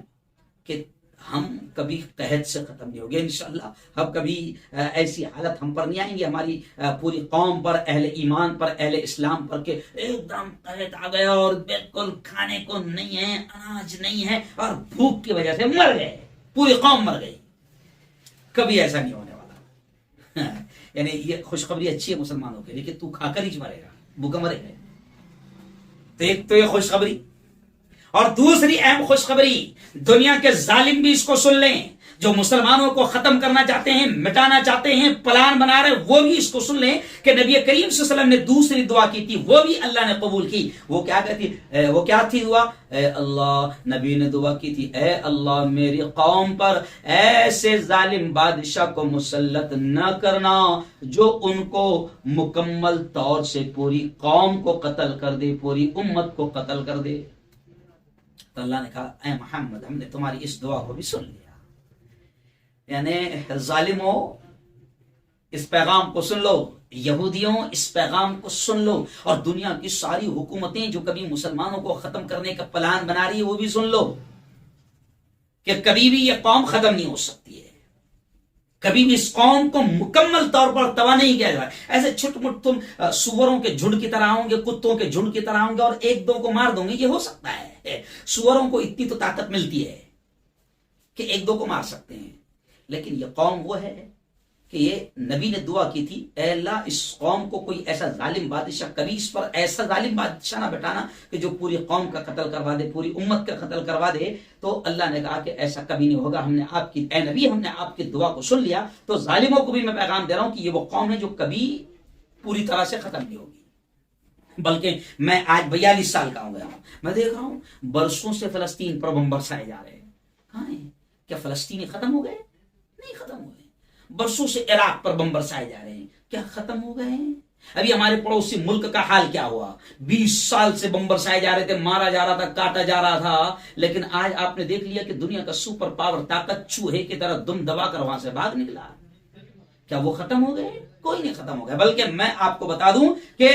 کہ ہم کبھی قحط سے ختم نہیں ہوگے انشاءاللہ۔ اب کبھی ایسی حالت ہم پر نہیں آئیں گی، ہماری پوری قوم پر، اہل ایمان پر، اہل اسلام پر، کہ ایک دم قحط آ گیا اور بالکل کھانے کو نہیں ہے، اناج نہیں ہے، اور بھوک کی وجہ سے مر گئے، پوری قوم مر گئی۔ کبھی ایسا نہیں ہونے والا۔ یعنی یہ خوشخبری اچھی ہے مسلمانوں کے لیے کہ تو کھا کر ہی مرے گا، بھوکا مرے گا۔ تو ایک تو یہ خوشخبری، اور دوسری اہم خوشخبری، دنیا کے ظالم بھی اس کو سن لیں، جو مسلمانوں کو ختم کرنا چاہتے ہیں، مٹانا چاہتے ہیں، پلان بنا رہے، وہ بھی اس کو سن لیں کہ نبی کریم صلی اللہ علیہ وسلم نے دوسری دعا کی تھی، وہ بھی اللہ نے قبول کی۔ وہ کیا تھی دعا؟ اے اللہ، نبی نے دعا کی تھی، اے اللہ میری قوم پر ایسے ظالم بادشاہ کو مسلط نہ کرنا جو ان کو مکمل طور سے پوری قوم کو قتل کر دے، پوری امت کو قتل کر دے۔ تو اللہ نے کہا اے محمد، ہم نے تمہاری اس دعا کو بھی سن لیا۔ یعنی ظالموں، اس پیغام کو سن لو، یہودیوں اس پیغام کو سن لو، اور دنیا کی ساری حکومتیں جو کبھی مسلمانوں کو ختم کرنے کا پلان بنا رہی ہے وہ بھی سن لو کہ کبھی بھی یہ قوم ختم نہیں ہو سکتی ہے، کبھی بھی اس قوم کو مکمل طور پر تباہ نہیں کیا جائے۔ ایسے چھٹ مٹ تم سوروں کے جھنڈ کی طرح ہوں گے، کتوں کے جھنڈ کی طرح ہوں گے اور ایک دو کو مار دوں گے، یہ ہو سکتا ہے۔ سوروں کو اتنی تو طاقت ملتی ہے کہ ایک دو کو مار سکتے ہیں، لیکن یہ قوم وہ ہے کہ یہ نبی نے دعا کی تھی، اے اللہ اس قوم کو کوئی ایسا ظالم بادشاہ، کبھی اس پر ایسا ظالم بادشاہ نہ بٹانا کہ جو پوری قوم کا قتل کروا دے، پوری امت کا قتل کروا دے۔ تو اللہ نے کہا کہ ایسا کبھی نہیں ہوگا، ہم نے آپ کی، اے نبی ہم نے آپ کی دعا کو سن لیا۔ تو ظالموں کو بھی میں پیغام دے رہا ہوں کہ یہ وہ قوم ہے جو کبھی پوری طرح سے ختم نہیں ہوگی، بلکہ میں آج 42 سال کا ہو گیا ہوں، میں دیکھ رہا ہوں برسوں سے فلسطین پر بم برسائے جا رہے ہیں۔ کہاں ہیں؟ کیا فلسطینی ختم ہو گئے؟ نہیں ختم ہوئے۔ برسوں سے عراق پر بم برسائے جا رہے ہیں، کیا ختم ہو گئے ہیں؟ ابھی ہمارے پڑوسی ملک کا حال کیا ہوا؟ 20 سال سے بم برسائے جا رہے تھے، مارا جا رہا تھا، کاٹا جا رہا تھا، لیکن آج آپ نے دیکھ لیا کہ دنیا کا سپر پاور طاقت چوہے کی طرح دم دبا کر وہاں سے بھاگ نکلا۔ کیا وہ ختم ہو گئے؟ کوئی نہیں ختم ہو گیا، بلکہ میں آپ کو بتا دوں کہ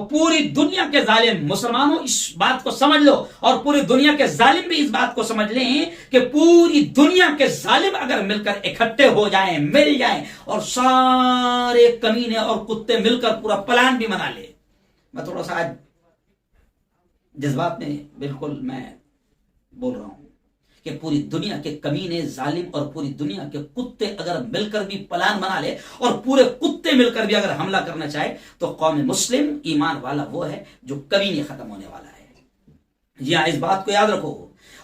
پوری دنیا کے ظالم، مسلمانوں اس بات کو سمجھ لو، اور پوری دنیا کے ظالم بھی اس بات کو سمجھ لیں کہ پوری دنیا کے ظالم اگر مل کر اکٹھے ہو جائیں، مل جائیں، اور سارے کمینے اور کتے مل کر پورا پلان بھی بنا لے۔ میں تھوڑا سا آج جذبات میں بالکل میں بول رہا ہوں کہ پوری دنیا کے کمینے، ظالم اور پوری دنیا کے کتے اگر مل کر بھی پلان بنا لے، اور پورے کتے مل کر بھی اگر حملہ کرنا چاہے، تو قوم مسلم ایمان والا وہ ہے جو کبھی نہیں ختم ہونے والا ہے۔ جی ہاں، اس بات کو یاد رکھو،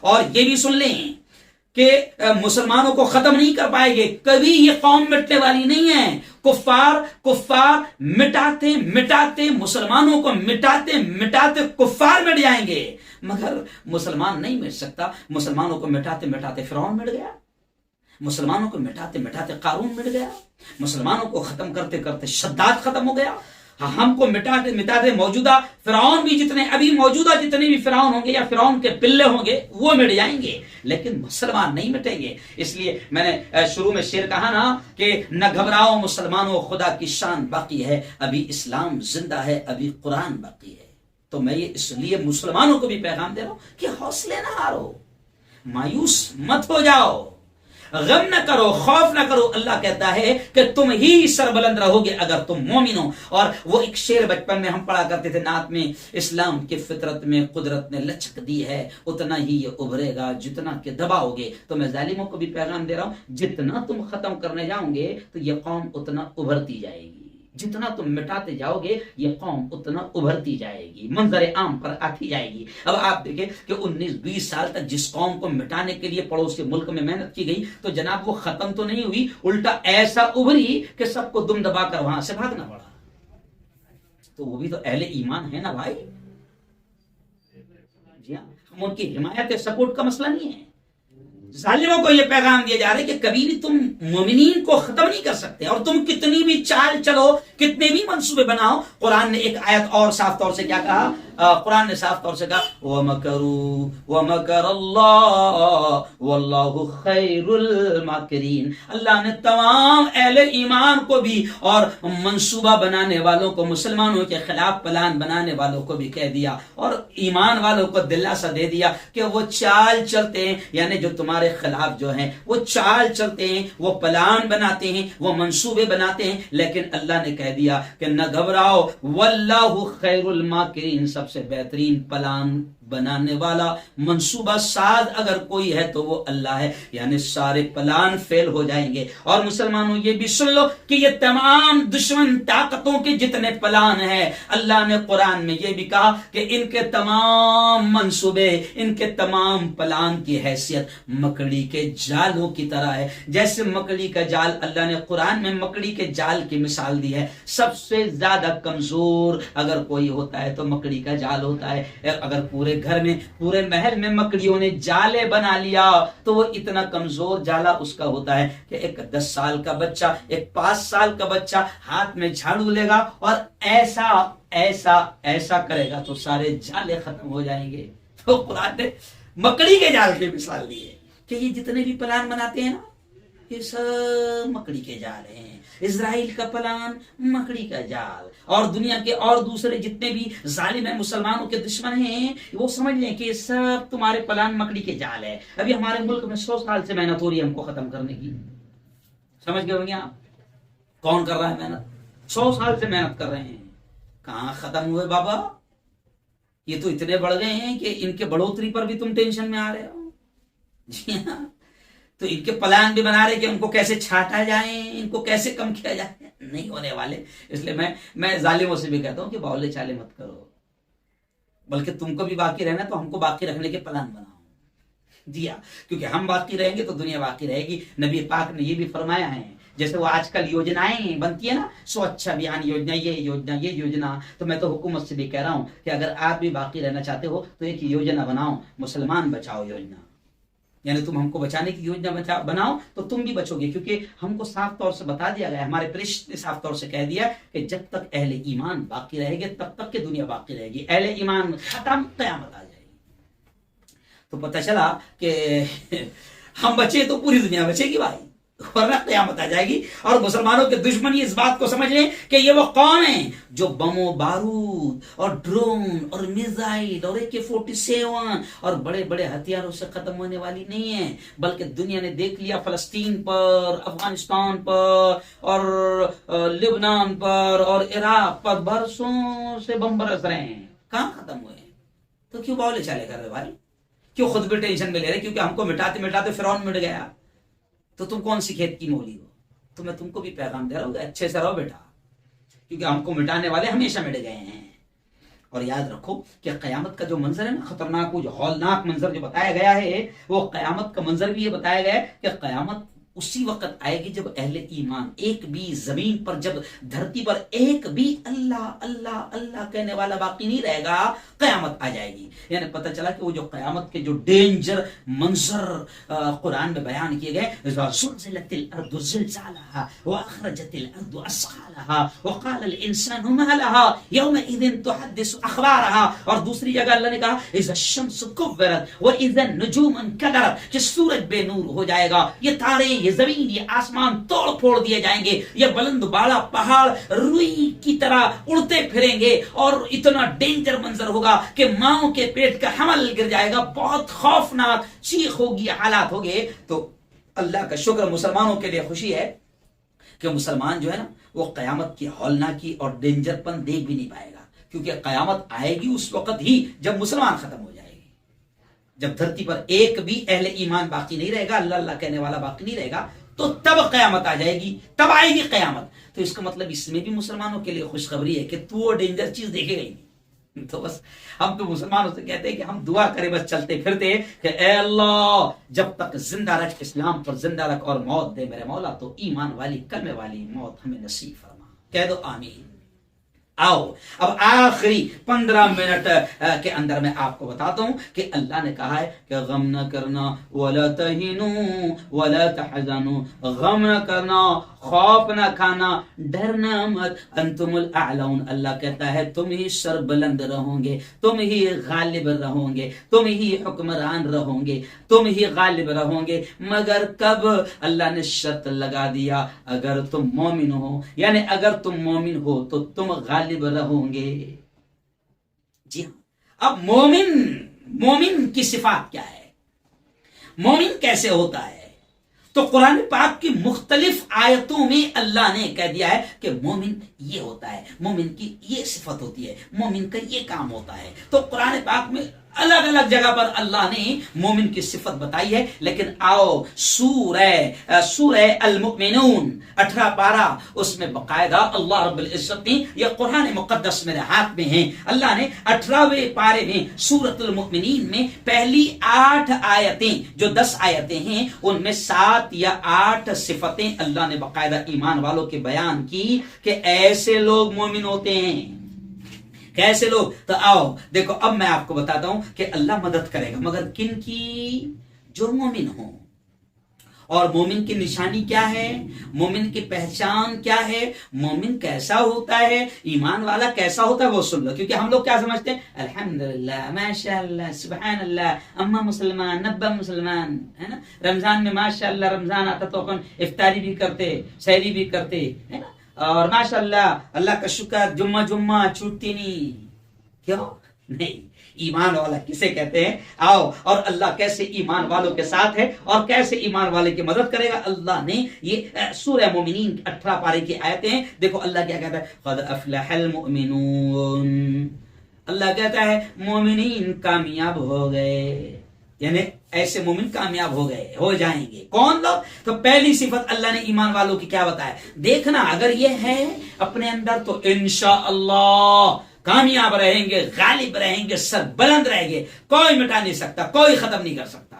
اور یہ بھی سن لیں کہ مسلمانوں کو ختم نہیں کر پائے گے، کبھی یہ قوم مٹنے والی نہیں ہے۔ کفار مٹاتے مٹاتے، مسلمانوں کو مٹاتے مٹاتے کفار مٹ جائیں گے، مگر مسلمان نہیں مٹ سکتا۔ مسلمانوں کو مٹاتے مٹاتے فرعون مٹ گیا، مسلمانوں کو مٹاتے مٹاتے قارون مٹ گیا، مسلمانوں کو ختم کرتے کرتے شداد ختم ہو گیا۔ ہم کو مٹاتے مٹاتے موجودہ فرعون بھی، جتنے ابھی موجودہ جتنے بھی فرعون ہوں گے یا فرعون کے پلے ہوں گے وہ مٹ جائیں گے، لیکن مسلمان نہیں مٹیں گے۔ اس لیے میں نے شروع میں شعر کہا نا کہ نہ گھبراؤ مسلمانوں، خدا کی شان باقی ہے، ابھی اسلام زندہ ہے، ابھی قرآن باقی ہے۔ تو میں یہ اس لیے مسلمانوں کو بھی پیغام دے رہا ہوں کہ حوصلے نہ ہارو، مایوس مت ہو جاؤ، غم نہ کرو، خوف نہ کرو۔ اللہ کہتا ہے کہ تم ہی سربلند رہو گے اگر تم مومن ہو۔ اور وہ ایک شعر بچپن میں ہم پڑھا کرتے تھے نعت میں، اسلام کی فطرت میں قدرت نے لچک دی ہے، اتنا ہی یہ ابھرے گا جتنا کہ دباؤ گے۔ تو میں ظالموں کو بھی پیغام دے رہا ہوں، جتنا تم ختم کرنے جاؤ گے تو یہ قوم اتنا ابھرتی جائے گی، جتنا تم مٹاتے جاؤ گے یہ قوم اتنا ابھرتی جائے گی، منظر عام پر آتی جائے گی۔ اب آپ دیکھیں کہ 19-20 سال تک جس قوم کو مٹانے کے لیے پڑوسی ملک میں محنت کی گئی، تو جناب وہ ختم تو نہیں ہوئی، الٹا ایسا ابھری کہ سب کو دم دبا کر وہاں سے بھاگنا پڑا۔ تو وہ بھی تو اہل ایمان ہے نا بھائی۔ جی ہاں، ہم ان کی حمایت سپورٹ کا مسئلہ نہیں ہے۔ ظالموں کو یہ پیغام دیا جا رہا ہے کہ کبھی بھی تم مومنین کو ختم نہیں کر سکتے، اور تم کتنی بھی چال چلو، کتنے بھی منصوبے بناؤ۔ قرآن نے ایک آیت اور صاف طور سے کیا کہا؟ قرآن نے صاف طور سے کہا وَمَكَرُوا وَمَكَرَ اللَّهُ وَاللَّهُ خَيْرُ الْمَاكِرِينَ۔ اللہ نے تمام اہل ایمان کو بھی اور منصوبہ بنانے والوں کو، مسلمانوں کے خلاف پلان بنانے والوں کو بھی کہہ دیا، اور ایمان والوں کو دلاسا دے دیا کہ وہ چال چلتے ہیں، یعنی جو تمہارے خلاف جو ہیں وہ چال چلتے ہیں، وہ پلان بناتے ہیں، وہ منصوبے بناتے ہیں، لیکن اللہ نے کہہ دیا کہ نہ گھبراؤ، واللہ خیر الماکرین، سب سے بہترین پلان بنانے والا منصوبہ ساز اگر کوئی ہے تو وہ اللہ ہے، یعنی سارے پلان فیل ہو جائیں گے۔ اور مسلمانوں یہ بھی سن لو کہ یہ تمام دشمن طاقتوں کے جتنے پلان ہیں، اللہ نے قرآن میں یہ بھی کہا کہ ان کے تمام منصوبے، ان کے تمام پلان کی حیثیت مکڑی کے جالوں کی طرح ہے۔ جیسے مکڑی کا جال، اللہ نے قرآن میں مکڑی کے جال کی مثال دی ہے۔ سب سے زیادہ کمزور اگر کوئی ہوتا ہے تو مکڑی کا جال ہوتا ہے۔ اگر پورے گھر میں، پورے محل میں مکڑیوں نے جالے بنا لیا تو وہ اتنا کمزور جالا اس کا ہوتا ہے کہ ایک 10 سال کا بچہ، ایک 5 سال کا بچہ ہاتھ میں جھاڑو لے گا اور ایسا ایسا ایسا کرے گا تو سارے جالے ختم ہو جائیں گے۔ تو قرآن نے مکڑی کے جال کی مثال دی ہے کہ یہ جتنے بھی پلان بناتے ہیں نا، یہ سب مکڑی کے جال ہیں۔ اسرائیل کا پلان مکڑی کا جال، اور دنیا کے اور دوسرے جتنے بھی ظالم ہیں، مسلمانوں کے دشمن ہیں، وہ سمجھ لیں کہ یہ سب تمہارے پلان مکڑی کے جال ہے۔ ابھی ہمارے ملک میں 100 سال سے محنت ہو رہی ہے ہم کو ختم کرنے کی، سمجھ گئے ہوں گے آپ کون کر رہا ہے محنت؟ 100 سال سے محنت کر رہے ہیں، کہاں ختم ہوئے بابا؟ یہ تو اتنے بڑھ گئے ہیں کہ ان کے بڑھوتری پر بھی تم ٹینشن میں آ رہے ہو۔ جی ہاں، تو ان کے پلان بھی بنا رہے کہ ان کو کیسے چھانٹا جائے، ان کو کیسے کم کیا جائے، نہیں ہونے والے۔ اس لیے میں ظالموں سے بھی کہتا ہوں کہ باولے چالے مت کرو، بلکہ تم کو بھی باقی رہنا تو ہم کو باقی رکھنے کے پلان بناؤ۔ جی ہاں، کیونکہ ہم باقی رہیں گے تو دنیا باقی رہے گی۔ نبی پاک نے یہ بھی فرمایا ہے، جیسے وہ آج کل یوجنائیں بنتی ہے نا، سوچھ ابھیان یوجنا، یہ یوجنا، تو میں تو حکومت سے بھی کہہ رہا ہوں کہ اگر آپ بھی باقی رہنا چاہتے ہو تو ایک یوجنا بناؤ، مسلمان بچاؤ یوجنا، یعنی تم ہم کو بچانے کی یوجنا بناؤ تو تم بھی بچو گے، کیونکہ ہم کو صاف طور سے بتا دیا گیا، ہمارے پرشت نے صاف طور سے کہہ دیا کہ جب تک اہل ایمان باقی رہے گے تب تک کہ دنیا باقی رہے گی، اہل ایمان ختم، قیامت آ جائے گی۔ تو پتہ چلا کہ ہم بچے تو پوری دنیا بچے گی بھائی، ورنہ قیامت آ جائے گی۔ اور مسلمانوں کے دشمن اس بات کو سمجھ لیں کہ یہ وہ قوم ہیں جو بم و بارود اور ڈرون اور میزائل اور AK-47 اور بڑے بڑے ہتھیاروں سے ختم ہونے والی نہیں ہیں، بلکہ دنیا نے دیکھ لیا فلسطین پر، افغانستان پر اور لبنان پر اور عراق پر برسوں سے بم برس رہے ہیں، کہاں ختم ہوئے ہیں؟ تو کیوں باولے چالے کر رہے بھائی؟ کیوں خود بھی ٹینشن میں لے رہے؟ کیونکہ ہم کو مٹاتے مٹاتے فرعون مٹ گیا، تو تم کون سی کھیت کی مولی ہو؟ تو میں تم کو بھی پیغام دے رہا ہوں کہ اچھے سے رہو بیٹا، کیونکہ ہم کو مٹانے والے ہمیشہ مٹ گئے ہیں۔ اور یاد رکھو کہ قیامت کا جو منظر ہے نا، خطرناک، وہ جو ہولناک منظر جو بتایا گیا ہے، وہ قیامت کا منظر بھی یہ بتایا گیا ہے کہ قیامت اسی وقت آئے گی جب اہل ایمان ایک بھی زمین پر، جب دھرتی پر ایک بھی اللہ اللہ اللہ کہنے والا باقی نہیں رہے گا، قیامت آ جائے گی۔ یعنی پتہ چلا کہ وہ جو قیامت کے جو ڈینجر منظر قرآن میں بیان کیے گئے، اذا زلزلت الارض زلزالها واخرجت الارض اثقالها وقال الانسان ما لها يومئذ تحدث اخبارها، اور دوسری جگہ اللہ نے کہا اذا الشمس كورت واذا النجوم انكدرت، کہ سورج بے نور ہو جائے گا، یہ تارے، یہ زمین، یہ آسمان توڑ پھوڑ دیے جائیں گے، یہ بلند بالا پہاڑ روئی کی طرح اڑتے پھریں گے، اور اتنا ڈینجر منظر ہوگا کہ ماؤں کے پیٹ کا حمل گر جائے گا، بہت خوفناک چیخ ہوگی، حالات ہوگے۔ تو اللہ کا شکر، مسلمانوں کے لیے خوشی ہے کہ مسلمان جو ہے نا وہ قیامت کی ہولناکی اور ڈینجر پن دیکھ بھی نہیں پائے گا، کیونکہ قیامت آئے گی اس وقت ہی جب مسلمان ختم ہو جائے گی، جب دھرتی پر ایک بھی اہل ایمان باقی نہیں رہے گا، اللہ اللہ کہنے والا باقی نہیں رہے گا، تو تب قیامت آ جائے گی، تب آئے گی قیامت۔ تو اس کا مطلب اس میں بھی مسلمانوں کے لیے خوشخبری ہے کہ تو وہ ڈینجر چیز دیکھے گا ہی نہیں۔ تو بس ہم تو مسلمانوں سے کہتے ہیں کہ ہم دعا کریں بس چلتے پھرتے کہ اے اللہ جب تک زندہ رکھ، اسلام پر زندہ رکھ، اور موت دے میرے مولا تو ایمان والی، کلمے والی موت ہمیں نصیب فرما، کہہ دو آمین۔ آؤ اب آخری 15 منٹ کے اندر میں آپ کو بتاتا ہوں کہ اللہ نے کہا ہے کہ غم نہ کرنا، ولا تہنوا ولا تحزنوا، غم نہ کرنا، خوف نہ کھانا، ڈرنا مت، انتم الاعلون، اللہ کہتا ہے تم ہی سر بلند رہو گے، تم ہی غالب رہو گے، تم ہی حکمران رہو گے، تم ہی غالب رہو گے، مگر کب؟ اللہ نے شرط لگا دیا، اگر تم مومن ہو، یعنی اگر تم مومن ہو تو تم غالب رہو گے۔ جی ہاں، اب مومن کی صفات کیا ہے؟ مومن کیسے ہوتا ہے؟ تو قرآن پاک کی مختلف آیتوں میں اللہ نے کہہ دیا ہے کہ مومن یہ ہوتا ہے، مومن کی یہ صفت ہوتی ہے، مومن کا یہ کام ہوتا ہے۔ تو قرآن پاک میں الگ الگ جگہ پر اللہ نے مومن کی صفت بتائی ہے. لیکن آؤ سورہ المؤمنون 18 پارہ اس میں باقاعدہ اللہ رب العزت نے، یہ قرآن مقدس میرے ہاتھ میں ہے، اللہ نے 18ویں پارے میں سورۃ المؤمنین میں پہلی 8 آیتیں جو 10 آیتیں ہیں ان میں 7 یا 8 صفتیں اللہ نے باقاعدہ ایمان والوں کے بیان کی کہ ایسے لوگ مومن ہوتے ہیں. کیسے لوگ؟ تو آؤ دیکھو اب میں آپ کو بتاتا ہوں کہ اللہ مدد کرے گا مگر کن کی؟ جو مومن ہوں. اور مومن کی نشانی کیا ہے؟ مومن کی پہچان کیا ہے؟ مومن کیسا ہوتا ہے؟ ایمان والا کیسا ہوتا ہے وہ سن لو. کیونکہ ہم لوگ کیا سمجھتے ہیں؟ الحمدللہ، ماشاء اللہ، سبحان اللہ، اما مسلمان نبا مسلمان، ہے نا. رمضان میں ماشاء اللہ رمضان آتا تو اپن افطاری بھی کرتے، سحری بھی کرتے، ہے نا. اور ماشاء اللہ کا شکر، جمعہ چھوٹتی نہیں. کیوں نہیں؟ ایمان والا کسے کہتے ہیں؟ آؤ، اور اللہ کیسے ایمان والوں کے ساتھ ہے اور کیسے ایمان والے کی مدد کرے گا. اللہ نے یہ سورہ مومنین 18 پارے کی آیتیں ہیں. دیکھو اللہ کیا کہتا ہے، قد افلح المؤمنون. اللہ کہتا ہے مومنین کامیاب ہو گئے، یعنی ایسے مومن کامیاب ہو جائیں گے. کون لوگ؟ تو پہلی صفت اللہ نے ایمان والوں کی کیا بتایا؟ دیکھنا اگر یہ ہے اپنے اندر تو انشاءاللہ کامیاب رہیں گے، غالب رہیں گے، سر بلند رہیں گے. کوئی مٹا نہیں سکتا، کوئی ختم نہیں کر سکتا.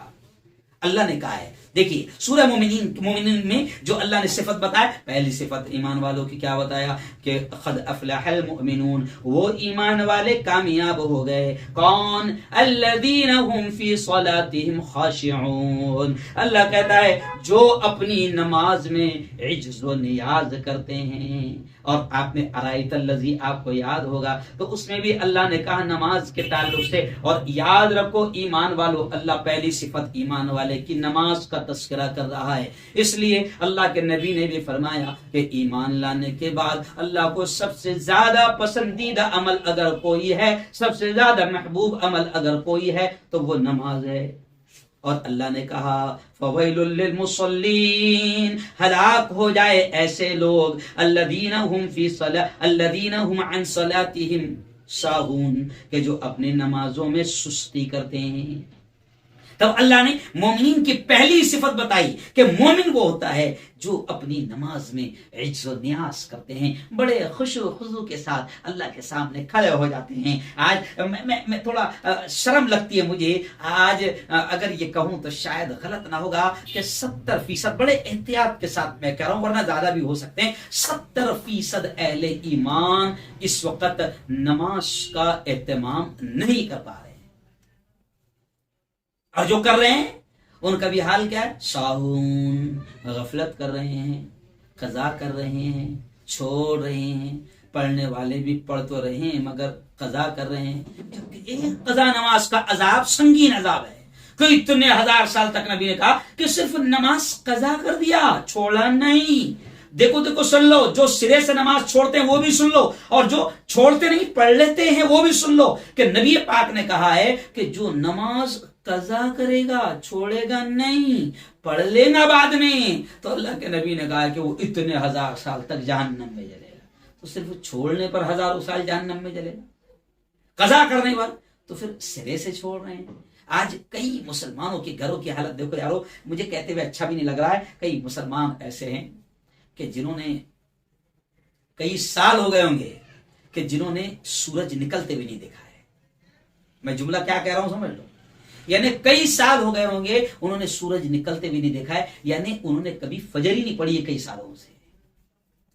اللہ نے کہا ہے. دیکھیے سورہ مومنین میں جو اللہ نے صفت بتایا، پہلی صفت ایمان والوں کی کیا بتایا کہ قد افلح المؤمنون، وہ ایمان والے کامیاب ہو گئے. کون؟ الذین هم فی صلاتهم خاشعون. اللہ کہتا ہے جو اپنی نماز میں عجز و نیاز کرتے ہیں. اور آپ نے ارایت الذی آپ کو یاد ہوگا تو اس میں بھی اللہ نے کہا نماز کے تعلق سے. اور یاد رکھو ایمان والو، اللہ پہلی صفت ایمان والے کی نماز کا تذکرہ کر رہا ہے. اس لیے اللہ کے نبی نے بھی فرمایا کہ ایمان لانے کے بعد اللہ کو سب سے زیادہ پسندیدہ عمل اگر کوئی ہے، سب سے زیادہ محبوب عمل اگر کوئی ہے تو وہ نماز ہے. اور اللہ نے کہا فویل للمصلین، ہلاک ہو جائے ایسے لوگ الذین هم عن صلاتهم ساہون، کہ جو اپنی نمازوں میں سستی کرتے ہیں. تب اللہ نے مومنین کی پہلی صفت بتائی کہ مومن وہ ہوتا ہے جو اپنی نماز میں عجز و نیاز کرتے ہیں، بڑے خشوع و خضوع کے ساتھ اللہ کے سامنے کھڑے ہو جاتے ہیں. آج میں تھوڑا شرم لگتی ہے مجھے آج اگر یہ کہوں تو شاید غلط نہ ہوگا کہ 70% بڑے احتیاط کے ساتھ میں کہہ رہا ہوں ورنہ زیادہ بھی ہو سکتے ہیں، 70% اہل ایمان اس وقت نماز کا اہتمام نہیں کر پا رہے. اور جو کر رہے ہیں ان کا بھی حال کیا ہے؟ ساہون، غفلت کر رہے ہیں، قضا کر رہے ہیں، چھوڑ رہے ہیں. پڑھنے والے بھی پڑھ تو رہے ہیں مگر قضا کر رہے ہیں. جبکہ ایک قضا نماز کا عذاب سنگین عذاب ہے. کوئی اتنے 1000 سال تک نبی نے کہا کہ صرف نماز قضا کر دیا، چھوڑا نہیں. دیکھو سن لو، جو سرے سے نماز چھوڑتے ہیں وہ بھی سن لو، اور جو چھوڑتے نہیں پڑھ لیتے ہیں وہ بھی سن لو کہ نبی پاک نے کہا ہے کہ جو نماز قضا کرے گا، چھوڑے گا نہیں، پڑھ لے گا بعد میں، تو اللہ کے نبی نے کہا کہ وہ اتنے 1000 سال تک جہنم میں جلے گا. تو صرف چھوڑنے پر 1000 سال جہنم میں جلے گا، قضا کرنے پر تو پھر سرے سے چھوڑ رہے ہیں. آج کئی مسلمانوں کے گھروں کی حالت دیکھو یارو، مجھے کہتے ہوئے اچھا بھی نہیں لگ رہا ہے. کئی مسلمان ایسے ہیں کہ جنہوں نے کئی سال ہو گئے ہوں گے کہ جنہوں نے سورج نکلتے بھی نہیں دیکھا ہے. میں جملہ کیا کہہ رہا ہوں سمجھ لو. یعنی کئی سال ہو گئے ہوں گے انہوں نے سورج نکلتے بھی نہیں دیکھا ہے، یعنی انہوں نے کبھی فجر ہی نہیں پڑھی ہے کئی سالوں سے.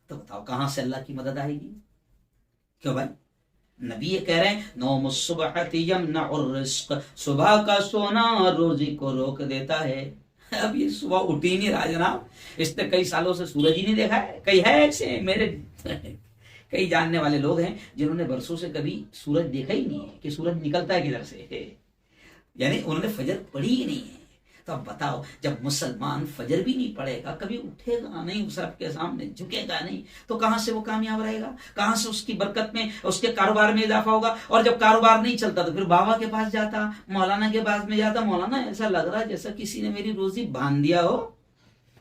تو بتاؤ کہاں سے اللہ کی مدد آئے گی؟ کیوں بھائی؟ نبی یہ کہہ رہے ہیں نوم الصبح یمنع الرزق، صبح کا سونا روزی کو روک دیتا ہے. اب یہ صبح اٹھی نہیں رہا جناب، اس نے کئی سالوں سے سورج ہی نہیں دیکھا ہے. کئی ہے ایسے میرے کئی جاننے والے لوگ ہیں جنہوں نے برسوں سے کبھی سورج دیکھا ہی نہیں ہے کہ سورج نکلتا ہے کدھر سے، یعنی انہوں نے فجر پڑھی ہی نہیں ہے. تو اب بتاؤ جب مسلمان فجر بھی نہیں پڑھے گا، کبھی اٹھے گا نہیں، اس رب کے سامنے جھکے گا نہیں، تو کہاں سے وہ کامیاب رہے گا؟ کہاں سے اس کی برکت میں، اس کے کاروبار میں اضافہ ہوگا؟ اور جب کاروبار نہیں چلتا تو پھر بابا کے پاس جاتا، مولانا کے پاس میں جاتا، مولانا ایسا لگ رہا جیسا کسی نے میری روزی باندھ دیا ہو.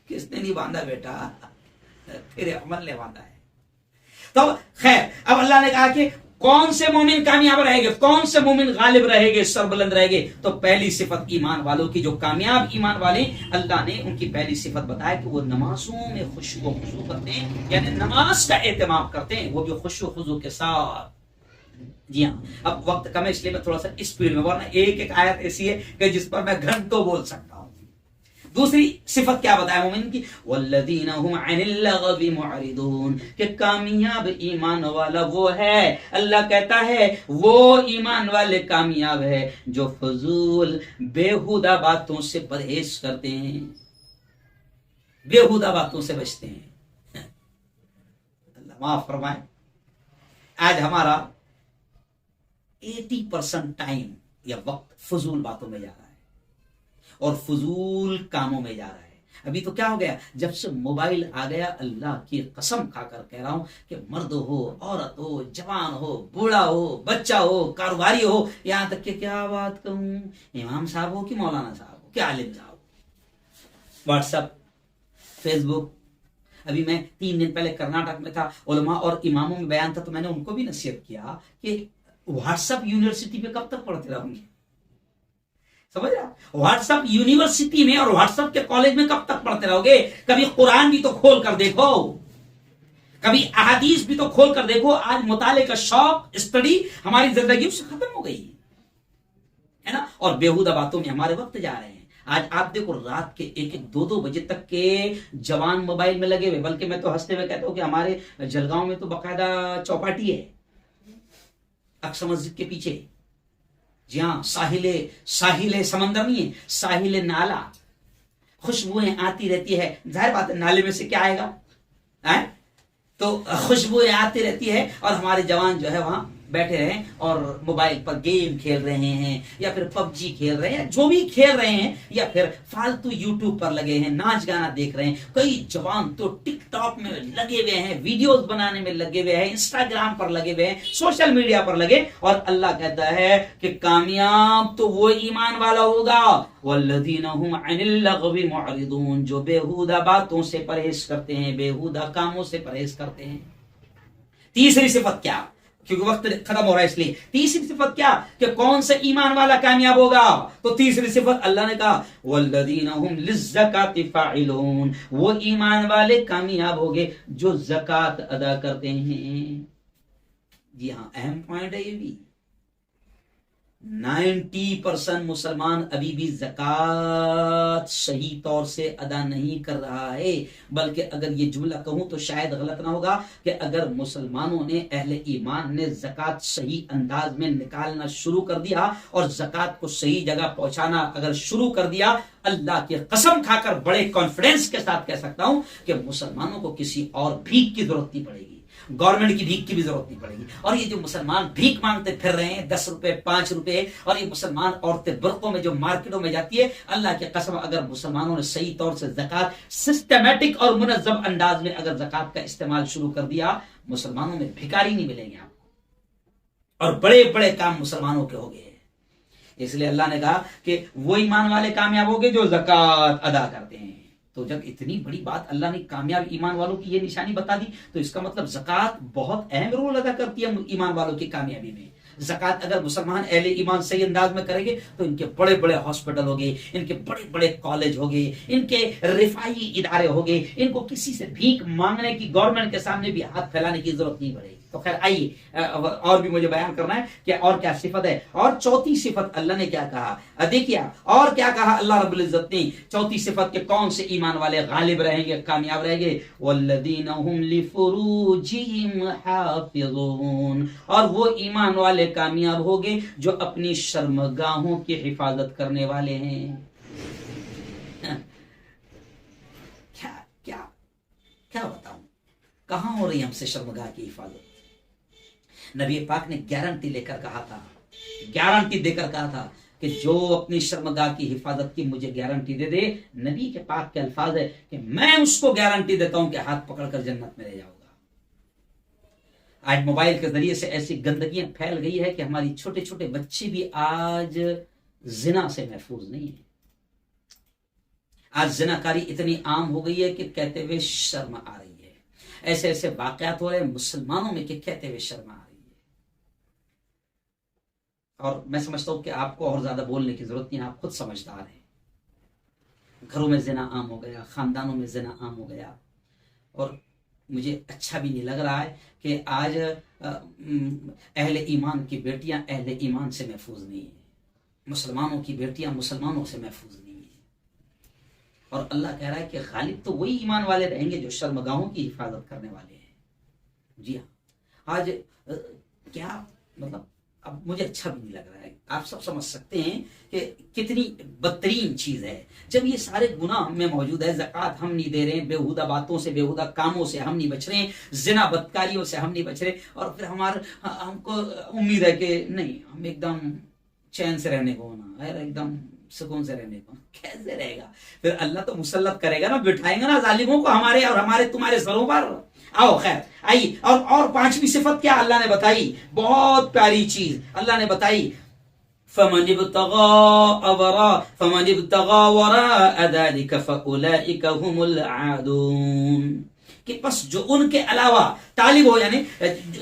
کس نے نہیں باندھا بیٹا، تیرے عمل نے باندھا ہے. تو خیر اب اللہ نے کہا کہ کون سے مومن کامیاب رہے گے, کون سے مومن غالب رہے گے, سربلند رہے گے؟ تو پہلی صفت ایمان والوں کی, جو کامیاب ایمان والے, اللہ نے ان کی پہلی صفت بتایا کہ وہ نمازوں میں خشوع و خضوع کرتے ہیں, یعنی نماز کا اہتمام کرتے ہیں, وہ بھی خشوع و خضوع کے ساتھ. جی ہاں, اب وقت کم ہے اس لیے میں تھوڑا سا اسپیڈ میں, ورنہ ایک ایک آیت ایسی ہے کہ جس پر میں گھنٹوں بول سکتا ہوں. دوسری صفت کیا بتایا مومن کی؟ والذین هم عن اللغو معرضون, کہ کامیاب ایمان والا وہ ہے, اللہ کہتا ہے وہ ایمان والے کامیاب ہے جو فضول بیہودہ باتوں سے پرہیز کرتے ہیں, بیہودہ باتوں سے بچتے ہیں. اللہ معاف فرمائے, آج ہمارا 80% ٹائم یا وقت فضول باتوں میں جا رہا ہے اور فضول کاموں میں جا رہا ہے. ابھی تو کیا ہو گیا, جب سے موبائل آ گیا, اللہ کی قسم کھا کر کہہ رہا ہوں کہ مرد ہو, عورت ہو, جوان ہو, بوڑھا ہو, بچہ ہو, کاروباری ہو, یہاں تک کہ کیا بات کہوں, امام صاحب ہو کہ مولانا صاحب ہو کہ عالم صاحب ہو, واٹس ایپ, فیس بک. ابھی میں 3 دن پہلے کرناٹک میں تھا, علماء اور اماموں میں بیان تھا, تو میں نے ان کو بھی نصیحت کیا کہ واٹس ایپ یونیورسٹی پہ کب تک پڑھتے رہوں گے, سمجھ رہا, واٹس ایپ یونیورسٹی میں اور واٹس ایپ کے کالج میں کب تک پڑھتے رہو گے؟ کبھی قرآن بھی تو کھول کر دیکھو, کبھی احادیث بھی تو کھول کر دیکھو. آج مطالعے کا شوق, اسٹڈی ہماری زندگی سے ختم ہو گئی ہے نا, اور بیہودہ باتوں میں ہمارے وقت جا رہے ہیں. آج آپ دیکھو رات کے 1-2 بجے تک کے جوان موبائل میں لگے ہوئے, بلکہ میں تو ہنستے ہوئے کہتا ہوں کہ ہمارے جلگاؤں میں تو باقاعدہ چوپاٹی ہے اقصی مسجد کے پیچھے. جی ہاں, ساحل سمندر نہیں ہے, ساحل نالا, خوشبوئیں آتی رہتی ہے. ظاہر بات ہے نالے میں سے کیا آئے گا, تو خوشبوئیں آتی رہتی ہے, اور ہمارے جوان جو ہے وہاں بیٹھے رہے اور موبائل پر گیم کھیل رہے ہیں, یا پھر پب جی کھیل رہے ہیں, یا جو بھی کھیل رہے ہیں, یا پھر فالتو یوٹیوب پر لگے ہیں, ناچ گانا دیکھ رہے ہیں. کئی جوان تو ٹک ٹاک میں لگے ہوئے ہیں, ویڈیوز بنانے میں لگے ہوئے ہیں, انسٹاگرام پر لگے ہوئے ہیں, سوشل میڈیا پر لگے. اور اللہ کہتا ہے کہ کامیاب تو وہ ایمان والا ہوگا, والذین هم عن اللغو معرضون, جو بیہودہ باتوں سے پرہیز کرتے ہیں, بیہودہ کاموں سے پرہیز کرتے ہیں. تیسری صفت کیا, کیونکہ وقت ختم ہو رہا ہے اس لیے, تیسری صفت کیا کہ کون سے ایمان والا کامیاب ہوگا؟ تو تیسری صفت اللہ نے کہا والذین هم للزکاۃ فاعلون, وہ ایمان والے کامیاب ہوگے جو زکات ادا کرتے ہیں. جی ہاں, اہم پوائنٹ ہے یہ بھی. 90% مسلمان ابھی بھی زکات صحیح طور سے ادا نہیں کر رہا ہے. بلکہ اگر یہ جملہ کہوں تو شاید غلط نہ ہوگا کہ اگر مسلمانوں نے, اہل ایمان نے زکات صحیح انداز میں نکالنا شروع کر دیا اور زکات کو صحیح جگہ پہنچانا اگر شروع کر دیا, اللہ کی قسم کھا کر بڑے کانفیڈنس کے ساتھ کہہ سکتا ہوں کہ مسلمانوں کو کسی اور بھیک کی ضرورت نہیں پڑے گی, گورنمنٹ کی بھیک کی بھی ضرورت نہیں پڑے گی. اور یہ جو مسلمان بھیک مانگتے پھر رہے ہیں 10 روپے 5 روپے, اور یہ مسلمان عورتیں برقعوں میں جو مارکیٹوں میں جاتی ہے, اللہ کی قسم اگر مسلمانوں نے صحیح طور سے زکات سسٹمیٹک اور منظم انداز میں اگر زکات کا استعمال شروع کر دیا, مسلمانوں میں بھکاری نہیں ملیں گے آپ, اور بڑے بڑے کام مسلمانوں کے ہو گئے. اس لیے اللہ نے کہا کہ وہ ایمان والے کامیاب ہو گئے جو زکات ادا کرتے ہیں. تو جب اتنی بڑی بات اللہ نے کامیاب ایمان والوں کی یہ نشانی بتا دی, تو اس کا مطلب زکات بہت اہم رول ادا کرتی ہے ایمان والوں کی کامیابی میں. زکات اگر مسلمان اہل ایمان صحیح انداز میں کریں گے تو ان کے بڑے بڑے ہاسپٹل ہوگے, ان کے بڑے بڑے کالج ہوگے, ان کے رفاہی ادارے ہوگے, ان کو کسی سے بھیک مانگنے کی, گورنمنٹ کے سامنے بھی ہاتھ پھیلانے کی ضرورت نہیں پڑے گی. تو خیر آئیے اور بھی مجھے بیان کرنا ہے کہ اور کیا صفت ہے. اور چوتھی صفت اللہ نے کیا کہا, دیکھیے اور کیا کہا اللہ رب العزت نے. چوتھی صفت کہ کون سے ایمان والے غالب رہیں گے, کامیاب رہیں گے, والذین هم لفروجہم حافظون, اور وہ ایمان والے کامیاب ہوگے جو اپنی شرمگاہوں کی حفاظت کرنے والے ہیں. کیا بتاؤں, کہاں ہو رہی ہم سے شرمگاہ کی حفاظت؟ نبی پاک نے گارنٹی لے کر کہا تھا, گارنٹی دے کر کہا تھا کہ جو اپنی شرمگاہ کی حفاظت کی مجھے گارنٹی دے دے, نبی کے پاک کے الفاظ ہے کہ میں اس کو گارنٹی دیتا ہوں کہ ہاتھ پکڑ کر جنت میں لے جاؤں گا. آج موبائل کے ذریعے سے ایسی گندگیاں پھیل گئی ہے کہ ہماری چھوٹے چھوٹے بچے بھی آج زنا سے محفوظ نہیں ہیں. آج زناکاری اتنی عام ہو گئی ہے کہ کہتے ہوئے شرم آ رہی ہے. ایسے ایسے واقعات ہو رہے ہیں مسلمانوں میں کہ کہتے ہوئے شرم آ رہی ہے. اور میں سمجھتا ہوں کہ آپ کو اور زیادہ بولنے کی ضرورت نہیں ہے، آپ خود سمجھدار ہیں. گھروں میں زنا عام ہو گیا، خاندانوں میں زنا عام ہو گیا، اور مجھے اچھا بھی نہیں لگ رہا ہے کہ آج اہل ایمان کی بیٹیاں اہل ایمان سے محفوظ نہیں ہیں، مسلمانوں کی بیٹیاں مسلمانوں سے محفوظ نہیں ہیں. اور اللہ کہہ رہا ہے کہ غالب تو وہی ایمان والے رہیں گے جو شرمگاہوں کی حفاظت کرنے والے ہیں. جی ہاں، آج کیا مطلب اب مجھے اچھا بھی نہیں لگ رہا ہے. آپ سب سمجھ سکتے ہیں کہ کتنی بدترین چیز ہے جب یہ سارے گناہ ہم میں موجود ہے. زکوٰۃ ہم نہیں دے رہے ہیں، بیہودہ باتوں سے بیہودہ کاموں سے ہم نہیں بچ رہے ہیں، زنا بدکاریوں سے ہم نہیں بچ رہے، اور پھر ہم کو امید ہے کہ نہیں ہم ایک دم چین سے رہنے کو ہونا ہے، ایک دم سکون سے رہنے کو. کیسے رہے گا؟ پھر اللہ تو مسلط کرے گا نا، بٹھائیں گا نا ظالموں کو ہمارے اور ہمارے تمہارے سروں پر. آؤ خیر آئی. اور پانچویں صفت کیا اللہ نے بتائی؟ بہت پیاری چیز اللہ نے بتائی. فمن ابتغى وراء ذلك فأولئك هم العادون. کہ بس جو ان کے علاوہ طالب ہو، یعنی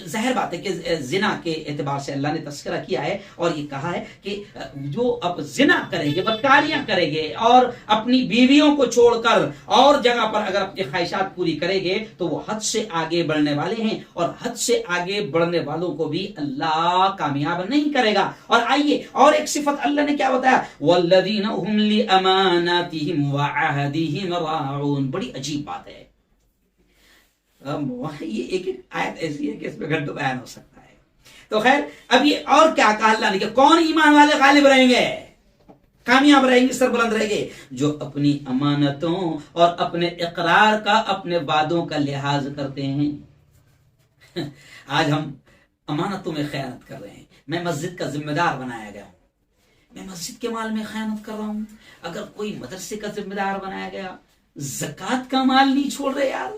ظاہر بات ہے کہ زنا کے اعتبار سے اللہ نے تذکرہ کیا ہے اور یہ کہا ہے کہ جو اب زنا کریں گے، بدکاریاں کریں گے اور اپنی بیویوں کو چھوڑ کر اور جگہ پر اگر اپنی خواہشات پوری کریں گے تو وہ حد سے آگے بڑھنے والے ہیں، اور حد سے آگے بڑھنے والوں کو بھی اللہ کامیاب نہیں کرے گا. اور آئیے اور ایک صفت اللہ نے کیا بتایا، والذین هم لأماناتهم وعہدهم راعون. بڑی عجیب بات ہے، یہ ایک آیت ایسی ہے کہ اس پہ گھنٹوں بیان ہو سکتا ہے. تو خیر اب یہ اور کیا کہا اللہ نے کہ کون ایمان والے غالب رہیں گے، کامیاب رہیں گے، سربلند رہیں گے؟ جو اپنی امانتوں اور اپنے اقرار کا، اپنے وعدوں کا لحاظ کرتے ہیں. آج ہم امانتوں میں خیانت کر رہے ہیں. میں مسجد کا ذمہ دار بنایا گیا ہوں، میں مسجد کے مال میں خیانت کر رہا ہوں. اگر کوئی مدرسے کا ذمہ دار بنایا گیا، زکوٰۃ کا مال نہیں چھوڑ رہے یار،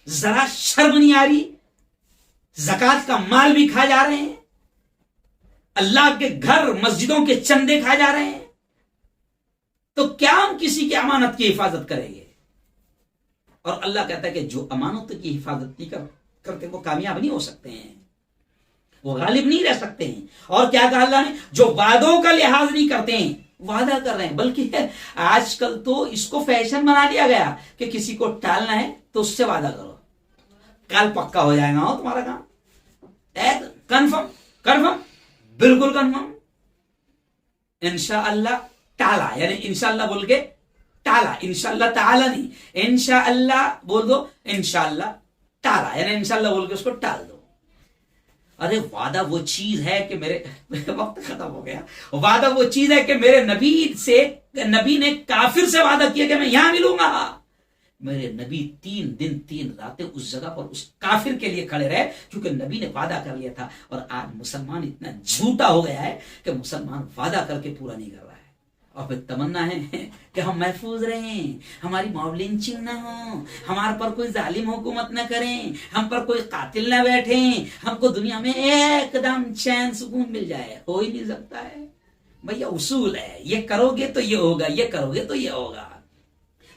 ذرا شرم نہیں آ رہی؟ زکوٰۃ کا مال بھی کھا جا رہے ہیں، اللہ کے گھر مسجدوں کے چندے کھا جا رہے ہیں، تو کیا ہم کسی کی امانت کی حفاظت کریں گے؟ اور اللہ کہتا ہے کہ جو امانت کی حفاظت نہیں کرتے وہ کامیاب نہیں ہو سکتے ہیں، وہ غالب نہیں رہ سکتے ہیں. اور کیا کہا اللہ نے؟ جو وعدوں کا لحاظ نہیں کرتے ہیں، وعدہ کر رہے ہیں. بلکہ آج کل تو اس کو فیشن بنا دیا گیا کہ کسی کو ٹالنا ہے تو اس سے وعدہ کرو، کل پکا ہو جائے گا تمہارا کام، کنفرم بالکل کنفرم. انشاءاللہ ٹالا، یعنی انشاءاللہ بول کے ٹالا، انشاءاللہ تعالی نہیں، انشاءاللہ بول دو، انشاءاللہ ٹالا یعنی انشاءاللہ بول کے اس کو ٹال دو. ارے وعدہ وہ چیز ہے کہ میرے وقت ختم ہو گیا. وعدہ وہ چیز ہے کہ میرے نبی نے کافر سے وعدہ کیا کہ میں یہاں ملوں گا. میرے نبی 3 دن 3 راتیں اس جگہ پر اس کافر کے لیے کھڑے رہے کیونکہ نبی نے وعدہ کر لیا تھا. اور آج مسلمان اتنا جھوٹا ہو گیا ہے کہ مسلمان وعدہ کر کے پورا نہیں کر رہا ہے، اور پھر تمنا ہے کہ ہم محفوظ رہیں، ہماری موب لنچنگ نہ ہو، ہمارے پر کوئی ظالم حکومت نہ کریں، ہم پر کوئی قاتل نہ بیٹھیں، ہم کو دنیا میں ایک دم چین سکون مل جائے. ہو ہی نہیں سکتا ہے بھیا، اصول ہے یہ کرو گے تو یہ ہوگا، یہ کرو گے تو یہ ہوگا.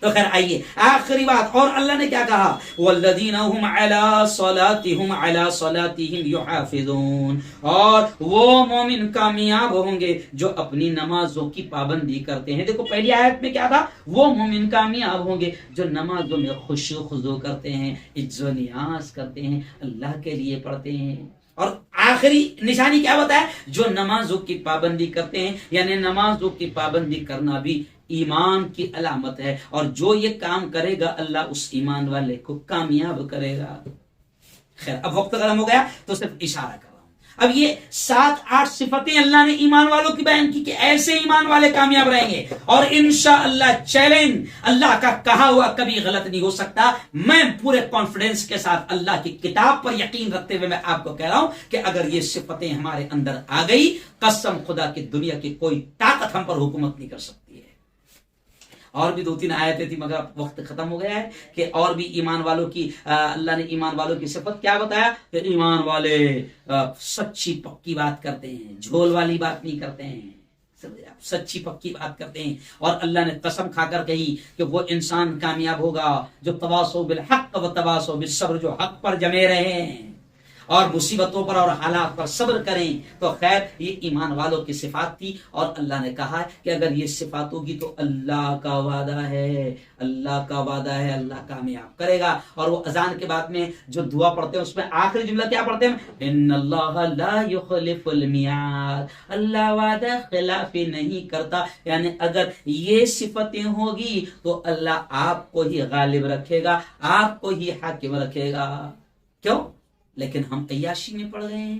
تو خیر آئیے آخری بات، اور اللہ نے کیا کہا؟ والذین هم علی صلاتهم یحافظون. اور وہ مومن کامیاب ہوں گے جو اپنی نمازوں کی پابندی کرتے ہیں. دیکھو پہلی آیت میں کیا تھا؟ وہ مومن کامیاب ہوں گے جو نمازوں میں خشوع و خضوع کرتے ہیں، عجز و نیاز کرتے ہیں، اللہ کے لیے پڑھتے ہیں. اور آخری نشانی کیا بتایا؟ جو نمازوں کی پابندی کرتے ہیں، یعنی نمازوں کی پابندی کرنا بھی ایمان کی علامت ہے، اور جو یہ کام کرے گا اللہ اس ایمان والے کو کامیاب کرے گا. خیر اب وقت ختم ہو گیا تو صرف اشارہ کر رہا ہوں. اب یہ 7-8 صفتیں اللہ نے ایمان والوں کی بیان کی کہ ایسے ایمان والے کامیاب رہیں گے، اور انشاءاللہ چیلنج، اللہ کا کہا ہوا کبھی غلط نہیں ہو سکتا. میں پورے کانفیڈنس کے ساتھ اللہ کی کتاب پر یقین رکھتے ہوئے میں آپ کو کہہ رہا ہوں کہ اگر یہ صفتیں ہمارے اندر آ گئی، قسم خدا کی دنیا کی کوئی طاقت ہم پر حکومت نہیں کر سکتی ہے. اور بھی 2-3 آیتیں تھی مگر وقت ختم ہو گیا ہے کہ اور بھی ایمان والوں کی اللہ نے ایمان والوں کی صفت کیا بتایا کہ ایمان والے سچی پکی بات کرتے ہیں، جھول والی بات نہیں کرتے ہیں، سچی پکی بات کرتے ہیں. اور اللہ نے قسم کھا کر کہی کہ وہ انسان کامیاب ہوگا جو تواصوا بالحق و تواصوا بالصبر، جو حق پر جمے رہے ہیں اور مصیبتوں پر اور حالات پر صبر کریں. تو خیر یہ ایمان والوں کی صفات تھی. اور اللہ نے کہا کہ اگر یہ صفات ہوگی تو اللہ کا وعدہ ہے، اللہ کا وعدہ ہے، اللہ کامیاب کرے گا. اور وہ اذان کے بعد میں جو دعا پڑھتے ہیں اس میں آخری جملہ کیا پڑھتے ہیں؟ ان اللہ لا یخلف المیعاد، اللہ وعدہ خلافی نہیں کرتا. یعنی اگر یہ صفتیں ہوگی تو اللہ آپ کو ہی غالب رکھے گا، آپ کو ہی حاکم رکھے گا. کیوں؟ لیکن ہم عیاشی میں پڑ گئے ہیں.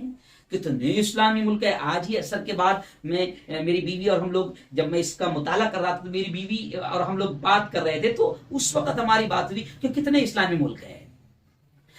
کتنے اسلامی ملک ہے. آج ہی عصر کے بعد میں میری بیوی اور ہم لوگ جب میں اس کا مطالعہ کر رہا تھا تو میری بیوی اور ہم لوگ بات کر رہے تھے تو اس وقت ہماری بات ہوئی کہ کتنے اسلامی ملک ہے.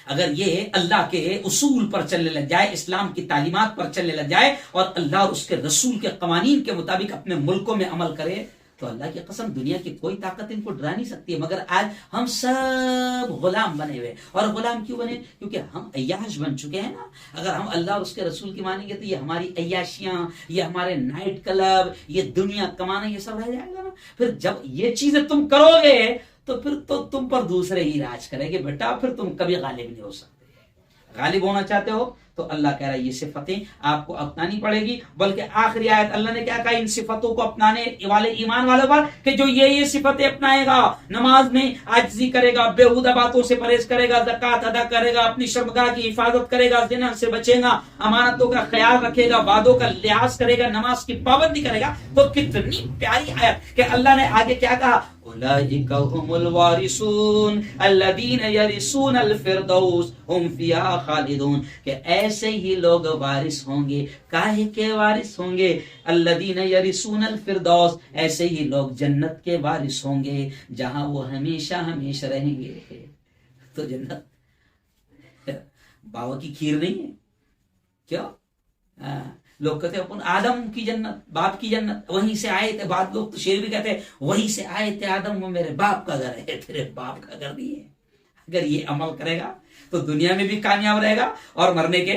اگر یہ اللہ کے اصول پر چلنے لگ جائے، اسلام کی تعلیمات پر چلنے لگ جائے اور اللہ اور اس کے رسول کے قوانین کے مطابق اپنے ملکوں میں عمل کرے تو اللہ کی قسم دنیا کی کوئی طاقت ان کو ڈرا نہیں سکتی ہے. مگر آج ہم سب غلام بنے ہوئے. اور غلام کیوں بنے؟ کیونکہ ہم عیاش بن چکے ہیں نا. اگر ہم اللہ اور اس کے رسول کی مانیں گے تو یہ ہماری عیاشیاں، یہ ہمارے نائٹ کلب، یہ دنیا کمانا، یہ سب رہ جائے گا نا. پھر جب یہ چیزیں تم کرو گے تو پھر تو تم پر دوسرے ہی راج کریں گے بیٹا. پھر تم کبھی غالب نہیں ہو سکتے. غالب ہونا چاہتے ہو تو اللہ کہہ رہا ہے یہ صفتیں آپ کو اپنانی پڑے گی. بلکہ آخری آیت اللہ نے کیا کہا ان صفتوں کو اپنانے والے ایمان والوں پر کہ جو یہ صفتیں اپنائے گا، نماز میں عاجزی کرے گا، بیہودہ باتوں سے پرہیز کرے گا، زکوٰۃ ادا کرے گا، اپنی شرمگاہ کی حفاظت کرے گا، زنا سے بچے گا، امانتوں کا خیال رکھے گا، وعدوں کا لحاظ کرے گا، نماز کی پابندی کرے گا. تو کتنی پیاری آیت کہ اللہ نے آگے کیا کہا؟ اولئک هم الوارثون الذین یرثون الفردوس هم فیہا خالدون. کہ ایسے ہی لوگ وارث ہوں گے. کاہے کے وارث ہوں گے؟ الذین یرثون الفردوس، ایسے ہی لوگ جنت کے وارث ہوں گے جہاں وہ ہمیشہ ہمیشہ رہیں گے. تو جنت باوا کی کھیر نہیں ہے کیا؟ لوگ کہتے ہیں آدم کی جنت، باپ کی جنت، وہیں سے آئے تھے. بعض لوگ تو شعر بھی کہتے ہیں وہیں سے آئے تھے آدم، وہ میرے باپ کا گھر ہے، تیرے باپ کا گھر نہیں ہے. اگر یہ عمل کرے گا تو دنیا میں بھی کامیاب رہے گا اور مرنے کے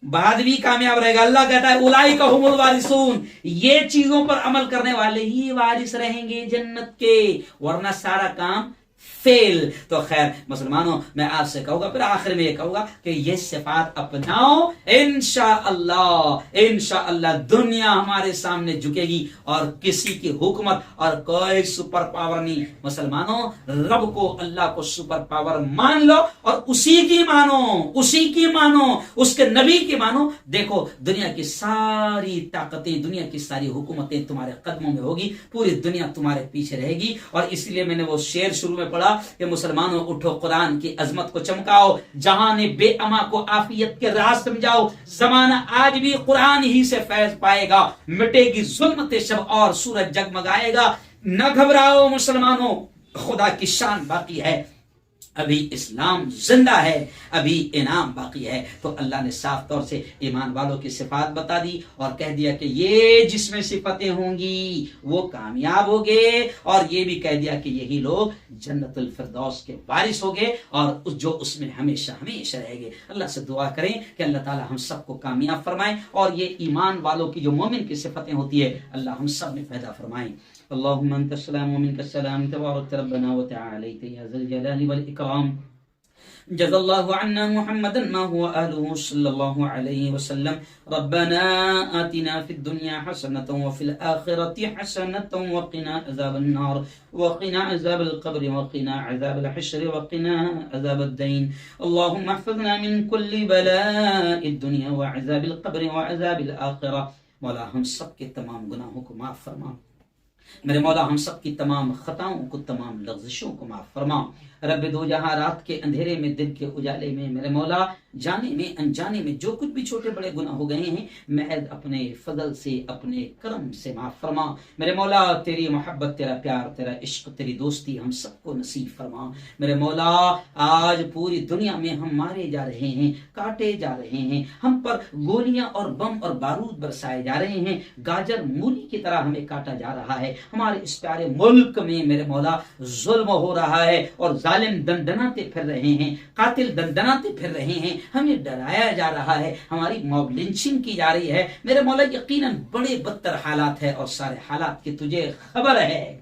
بعد بھی کامیاب رہے گا. اللہ کہتا ہے اولئک هم الوارثون، یہ چیزوں پر عمل کرنے والے ہی وارث رہیں گے جنت کے، ورنہ سارا کام فیل. تو خیر مسلمانوں میں آپ سے کہوں گا، پھر آخر میں یہ کہوں گا کہ یہ صفات اپناؤ، انشاءاللہ دنیا ہمارے سامنے جھکے گی اور کسی کی حکومت اور کوئی سپر پاور نہیں. مسلمانوں رب کو، اللہ کو سپر پاور مان لو اور اسی کی مانو، اس کے نبی کی مانو. دیکھو دنیا کی ساری طاقتیں، دنیا کی ساری حکومتیں تمہارے قدموں میں ہوگی، پوری دنیا تمہارے پیچھے رہے گی. اور اس لیے میں نے وہ شعر شروع میں پڑھا کہ مسلمانوں اٹھو قرآن کی عظمت کو چمکاؤ، جہاں نے بے اما کو عافیت کے راز سمجھاؤ. زمانہ آج بھی قرآن ہی سے فیض پائے گا، مٹے گی ظلمت شب اور سورج جگمگائے گا. نہ گھبراؤ مسلمانوں، خدا کی شان باقی ہے، ابھی اسلام زندہ ہے، ابھی انعام باقی ہے. تو اللہ نے صاف طور سے ایمان والوں کی صفات بتا دی اور کہہ دیا کہ یہ جس میں صفتیں ہوں گی وہ کامیاب ہوگے، اور یہ بھی کہہ دیا کہ یہی لوگ جنت الفردوس کے وارث ہوگے اور جو اس میں ہمیشہ ہمیشہ رہیں گے. اللہ سے دعا کریں کہ اللہ تعالی ہم سب کو کامیاب فرمائیں اور یہ ایمان والوں کی جو مومن کی صفتیں ہوتی ہے اللہ ہم سب میں پیدا فرمائیں. اللهم انت السلام ومنك السلام، تبارك ربنا وتعاليت يا ذا الجلال والاكرام. جزا الله عنا محمدا ما هو اهله صلى الله عليه وسلم. ربنا آتنا في الدنيا حسنة وفي الآخرة حسنة وقنا عذاب النار وقنا عذاب القبر وقنا عذاب الحشر وقنا عذاب الدين. اللهم احفظنا من كل بلاء الدنيا وعذاب القبر وعذاب الآخرة. مولا ہم سب کے تمام گناہوں کو معاف فرما. میرے مولا ہم سب کی تمام خطاؤں کو، تمام لغزشوں کو معاف فرما. رب دو جہاں رات کے اندھیرے میں، دن کے اجالے میں، میرے مولا جانے میں انجانے میں جو کچھ بھی چھوٹے بڑے گناہ ہو گئے ہیں محض اپنے فضل سے، اپنے کرم سے معاف فرما. میرے مولا تیری محبت، تیرا پیار، تیرا عشق، تیری دوستی ہم سب کو نصیب فرما. میرے مولا آج پوری دنیا میں ہم مارے جا رہے ہیں، کاٹے جا رہے ہیں، ہم پر گولیاں اور بم اور بارود برسائے جا رہے ہیں، گاجر مولی کی طرح ہمیں کاٹا جا رہا ہے. ہمارے اس پیارے ملک میں میرے مولا ظلم ہو رہا ہے اور ظالم دندناتے پھر رہے ہیں، قاتل دندناتے پھر رہے ہیں، ہمیں ڈرایا جا رہا ہے، ہماری موب لنچنگ کی جا رہی ہے. میرے مولا یقیناً بڑے بدتر حالات ہے اور سارے حالات کی تجھے خبر ہے.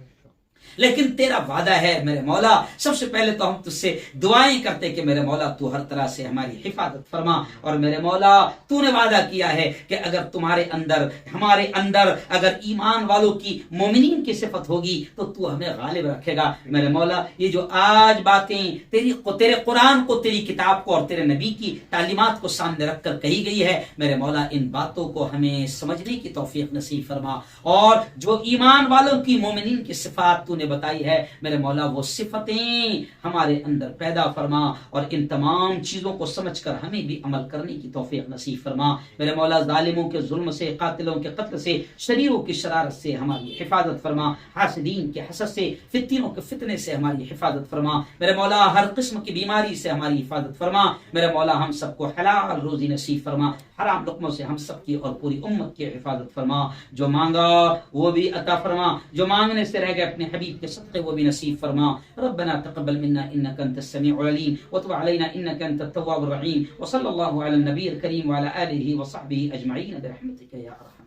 لیکن تیرا وعدہ ہے میرے مولا، سب سے پہلے تو ہم تجھ سے دعائیں کرتے کہ میرے مولا تو ہر طرح سے ہماری حفاظت فرما، اور میرے مولا تو نے وعدہ کیا ہے کہ اگر تمہارے اندر ہمارے اندر اگر ایمان والوں کی مومنین کی صفت ہوگی تو ہمیں غالب رکھے گا۔ میرے مولا یہ جو آج باتیں تیرے قرآن کو، تیری کتاب کو اور تیرے نبی کی تعلیمات کو سامنے رکھ کر کہی گئی ہے، میرے مولا ان باتوں کو ہمیں سمجھنے کی توفیق نصیب فرما، اور جو ایمان والوں کی مومنین کی صفات تو نے بتائی ہے میرے مولا وہ صفتیں ہمارے اندر پیدا فرما، اور ان تمام چیزوں کو سمجھ کر ہمیں بھی عمل کرنے کی توفیق نصیب فرما۔ میرے مولا ظالموں کے ظلم سے، قاتلوں کے قتل سے، شریروں کی شرارت سے ہماری حفاظت فرما، حاسدین کے حسد سے، فتنوں کے فتنے سے ہماری حفاظت فرما، میرے مولا ہر قسم کی بیماری سے ہماری حفاظت فرما، میرے مولا ہم سب کو حلال روزی نصیب فرما، حرام لقموں سے ہم سب کی اور پوری امت کی حفاظت فرما، جو مانگا وہ بھی عطا فرما، جو مانگنے سے رہ گئے اپنے حبیب کے صدقے وہ بھی نصیب فرما۔ ربنا تقبل منا انك انت السميع العليم وتب علينا انك انت التواب الرحيم، وصلى الله على النبي الكريم وعلى اله وصحبه اجمعين برحمتك يا ارحم